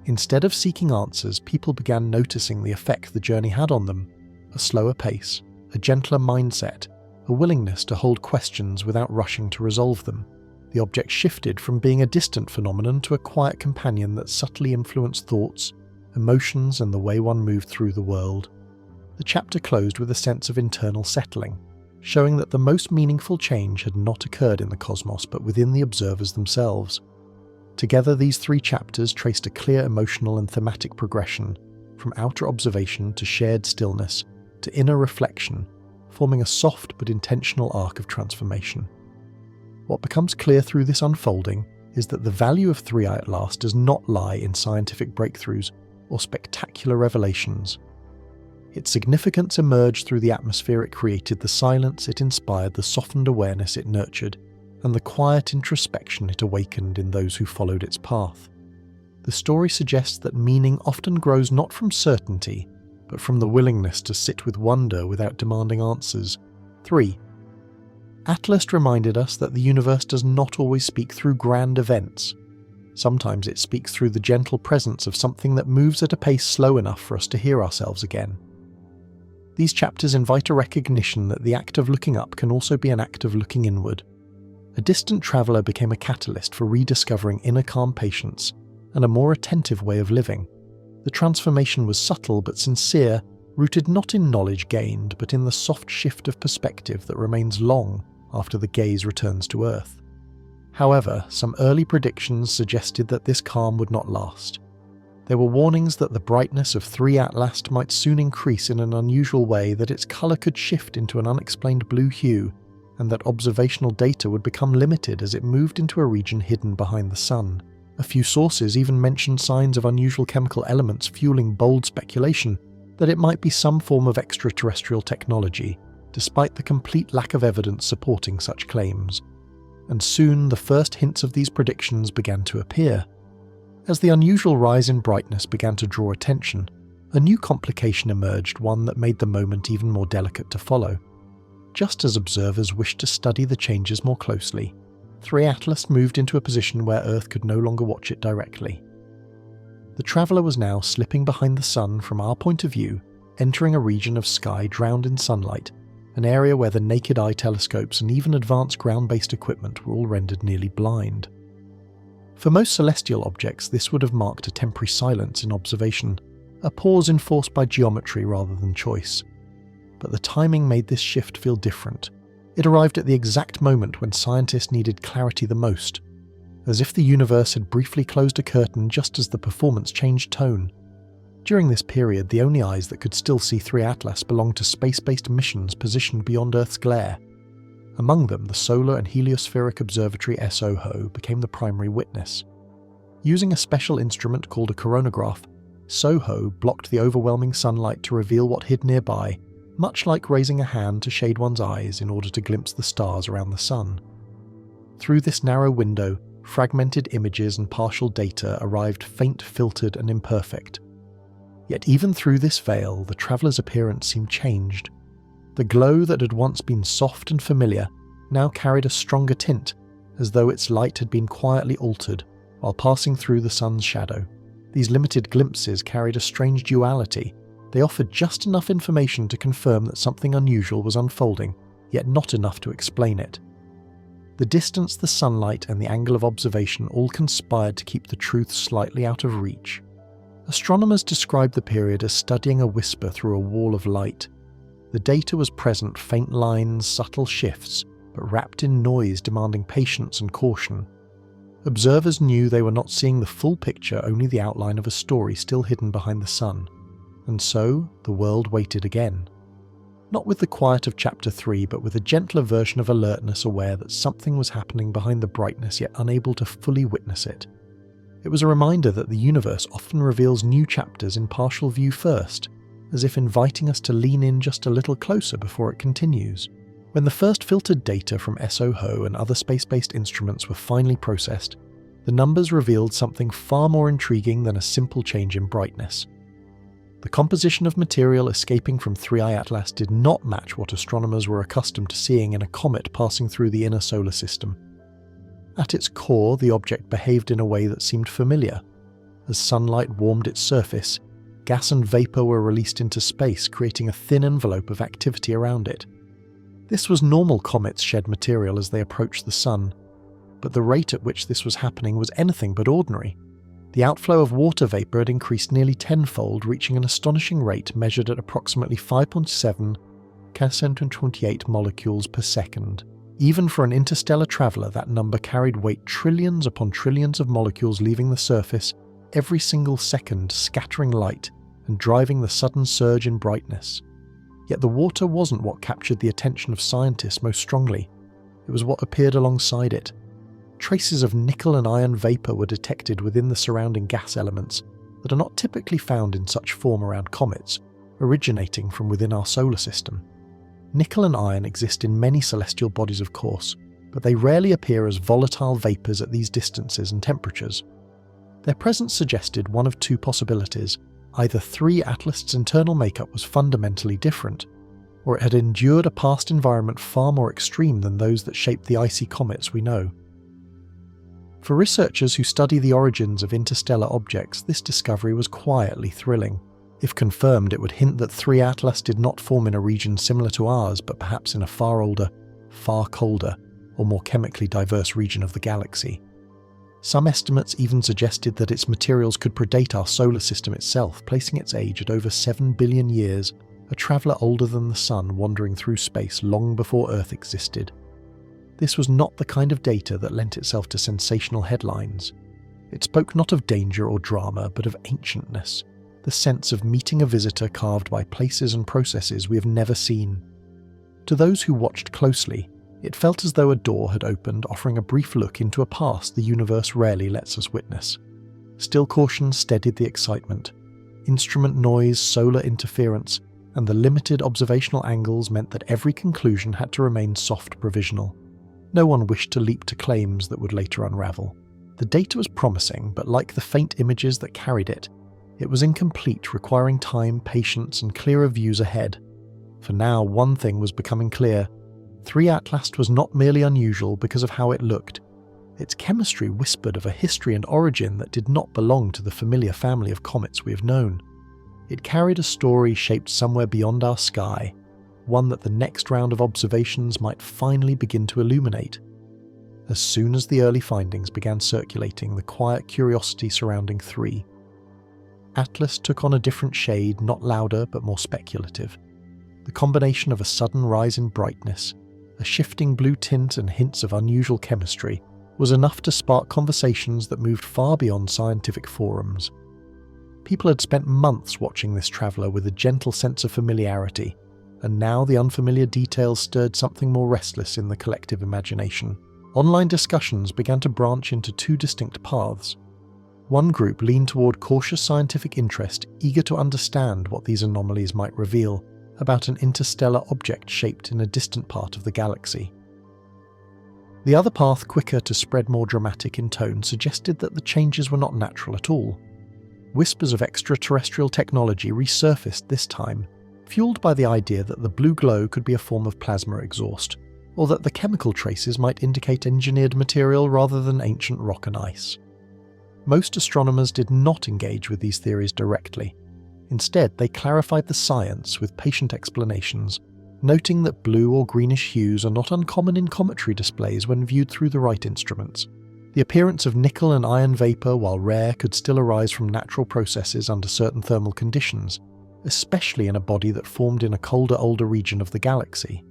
Instead of seeking answers, people began noticing the effect the journey had on them: a slower pace, a gentler mindset, a willingness to hold questions without rushing to resolve them. The object shifted from being a distant phenomenon to a quiet companion that subtly influenced thoughts, emotions and the way one moved through the world. The chapter closed with a sense of internal settling, showing that the most meaningful change had not occurred in the cosmos but within the observers themselves. Together, these 3 chapters traced a clear emotional and thematic progression, from outer observation to shared stillness to inner reflection, forming a soft but intentional arc of transformation. What becomes clear through this unfolding is that the value of Threeey Atlas does not lie in scientific breakthroughs or spectacular revelations. Its significance emerged through the atmosphere it created, the silence it inspired, the softened awareness it nurtured, and the quiet introspection it awakened in those who followed its path. The story suggests that meaning often grows not from certainty, but from the willingness to sit with wonder without demanding answers. 3. Atlas reminded us that the universe does not always speak through grand events. Sometimes it speaks through the gentle presence of something that moves at a pace slow enough for us to hear ourselves again. These chapters invite a recognition that the act of looking up can also be an act of looking inward. A distant traveller became a catalyst for rediscovering inner calm patience and a more attentive way of living. The transformation was subtle but sincere, rooted not in knowledge gained, but in the soft shift of perspective that remains long after the gaze returns to Earth. However, some early predictions suggested that this calm would not last. There were warnings that the brightness of Threeey Atlas might soon increase in an unusual way, that its colour could shift into an unexplained blue hue, and that observational data would become limited as it moved into a region hidden behind the Sun. A few sources even mentioned signs of unusual chemical elements, fueling bold speculation that it might be some form of extraterrestrial technology, despite the complete lack of evidence supporting such claims. And soon the first hints of these predictions began to appear. As the unusual rise in brightness began to draw attention, a new complication emerged, one that made the moment even more delicate to follow. Just as observers wished to study the changes more closely, Threeey Atlas moved into a position where Earth could no longer watch it directly. The traveller was now slipping behind the Sun from our point of view, entering a region of sky drowned in sunlight, an area where the naked eye telescopes and even advanced ground-based equipment were all rendered nearly blind. For most celestial objects, this would have marked a temporary silence in observation, a pause enforced by geometry rather than choice. But the timing made this shift feel different. It arrived at the exact moment when scientists needed clarity the most, as if the universe had briefly closed a curtain just as the performance changed tone. During this period, the only eyes that could still see Threeey Atlas belonged to space-based missions positioned beyond Earth's glare. Among them, the Solar and Heliospheric Observatory SOHO became the primary witness. Using a special instrument called a coronagraph, SOHO blocked the overwhelming sunlight to reveal what hid nearby, much like raising a hand to shade one's eyes in order to glimpse the stars around the Sun. Through this narrow window, fragmented images and partial data arrived, faint, filtered, and imperfect. Yet even through this veil, the traveller's appearance seemed changed. The glow that had once been soft and familiar now carried a stronger tint, as though its light had been quietly altered while passing through the Sun's shadow. These limited glimpses carried a strange duality. They offered just enough information to confirm that something unusual was unfolding, yet not enough to explain it. The distance, the sunlight, and the angle of observation all conspired to keep the truth slightly out of reach. Astronomers described the period as studying a whisper through a wall of light. The data was present, faint lines, subtle shifts, but wrapped in noise demanding patience and caution. Observers knew they were not seeing the full picture, only the outline of a story still hidden behind the Sun. And so, the world waited again. Not with the quiet of Chapter 3, but with a gentler version of alertness, aware that something was happening behind the brightness, yet unable to fully witness it. It was a reminder that the universe often reveals new chapters in partial view first, as if inviting us to lean in just a little closer before it continues. When the first filtered data from SOHO and other space-based instruments were finally processed, the numbers revealed something far more intriguing than a simple change in brightness. The composition of material escaping from Threeey Atlas did not match what astronomers were accustomed to seeing in a comet passing through the inner solar system. At its core, the object behaved in a way that seemed familiar. As sunlight warmed its surface, gas and vapor were released into space, creating a thin envelope of activity around it. This was normal comets shed material as they approached the Sun, but the rate at which this was happening was anything but ordinary. The outflow of water vapor had increased nearly tenfold, reaching an astonishing rate measured at approximately 5.7 428 molecules per second. Even for an interstellar traveller, that number carried weight, trillions upon trillions of molecules leaving the surface every single second, scattering light and driving the sudden surge in brightness. Yet the water wasn't what captured the attention of scientists most strongly. It was what appeared alongside it. Traces of nickel and iron vapor were detected within the surrounding gas elements that are not typically found in such form around comets, originating from within our solar system. Nickel and iron exist in many celestial bodies, of course, but they rarely appear as volatile vapours at these distances and temperatures. Their presence suggested one of two possibilities. Either Threeey Atlas's internal makeup was fundamentally different, or it had endured a past environment far more extreme than those that shaped the icy comets we know. For researchers who study the origins of interstellar objects, this discovery was quietly thrilling. If confirmed, it would hint that Threeey Atlas did not form in a region similar to ours, but perhaps in a far older, far colder, or more chemically diverse region of the galaxy. Some estimates even suggested that its materials could predate our solar system itself, placing its age at over 7 billion years, a traveller older than the Sun wandering through space long before Earth existed. This was not the kind of data that lent itself to sensational headlines. It spoke not of danger or drama, but of ancientness, the sense of meeting a visitor carved by places and processes we have never seen. To those who watched closely, it felt as though a door had opened, offering a brief look into a past the universe rarely lets us witness. Still caution steadied the excitement. Instrument noise, solar interference, and the limited observational angles meant that every conclusion had to remain soft provisional. No one wished to leap to claims that would later unravel. The data was promising, but like the faint images that carried it, it was incomplete, requiring time, patience, and clearer views ahead. For now, one thing was becoming clear. Threeey Atlas was not merely unusual because of how it looked. Its chemistry whispered of a history and origin that did not belong to the familiar family of comets we have known. It carried a story shaped somewhere beyond our sky, one that the next round of observations might finally begin to illuminate. As soon as the early findings began circulating, the quiet curiosity surrounding Threeey Atlas took on a different shade, not louder but more speculative. The combination of a sudden rise in brightness, a shifting blue tint and hints of unusual chemistry was enough to spark conversations that moved far beyond scientific forums. People had spent months watching this traveller with a gentle sense of familiarity, and now the unfamiliar details stirred something more restless in the collective imagination. Online discussions began to branch into two distinct paths. One group leaned toward cautious scientific interest, eager to understand what these anomalies might reveal about an interstellar object shaped in a distant part of the galaxy. The other path, quicker to spread more dramatic in tone, suggested that the changes were not natural at all. Whispers of extraterrestrial technology resurfaced this time, fueled by the idea that the blue glow could be a form of plasma exhaust, or that the chemical traces might indicate engineered material rather than ancient rock and ice. Most astronomers did not engage with these theories directly. Instead, they clarified the science with patient explanations, noting that blue or greenish hues are not uncommon in cometary displays when viewed through the right instruments. The appearance of nickel and iron vapour, while rare, could still arise from natural processes under certain thermal conditions, especially in a body that formed in a colder, older region of the galaxy.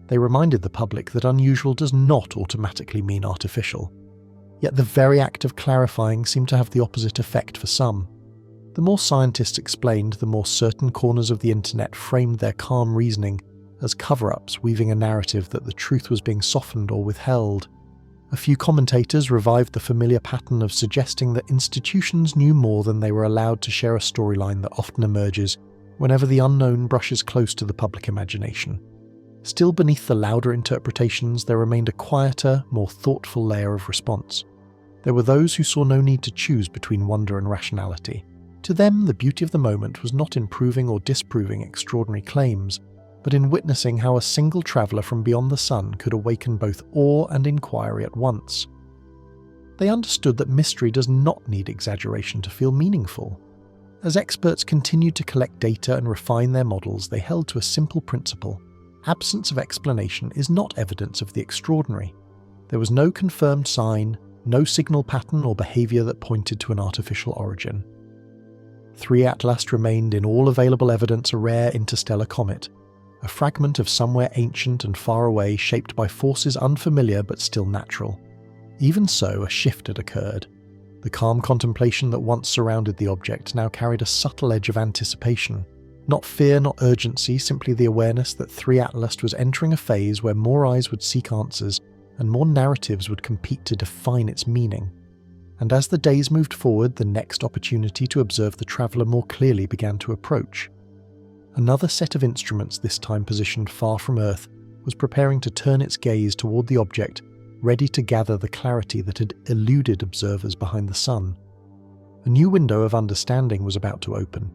They reminded the public that unusual does not automatically mean artificial. Yet the very act of clarifying seemed to have the opposite effect for some. The more scientists explained, the more certain corners of the internet framed their calm reasoning as cover-ups, weaving a narrative that the truth was being softened or withheld. A few commentators revived the familiar pattern of suggesting that institutions knew more than they were allowed to share, a storyline that often emerges whenever the unknown brushes close to the public imagination. Still beneath the louder interpretations, there remained a quieter, more thoughtful layer of response. There were those who saw no need to choose between wonder and rationality. To them, the beauty of the moment was not in proving or disproving extraordinary claims, but in witnessing how a single traveller from beyond the sun could awaken both awe and inquiry at once. They understood that mystery does not need exaggeration to feel meaningful. As experts continued to collect data and refine their models, they held to a simple principle: absence of explanation is not evidence of the extraordinary. There was no confirmed sign, no signal pattern or behaviour that pointed to an artificial origin. Threeey Atlas remained in all available evidence a rare interstellar comet, a fragment of somewhere ancient and far away, shaped by forces unfamiliar but still natural. Even so, a shift had occurred. The calm contemplation that once surrounded the object now carried a subtle edge of anticipation. Not fear, not urgency, simply the awareness that Threeey Atlas was entering a phase where more eyes would seek answers and more narratives would compete to define its meaning. And as the days moved forward, the next opportunity to observe the traveller more clearly began to approach. Another set of instruments, this time positioned far from Earth, was preparing to turn its gaze toward the object, ready to gather the clarity that had eluded observers behind the sun. A new window of understanding was about to open.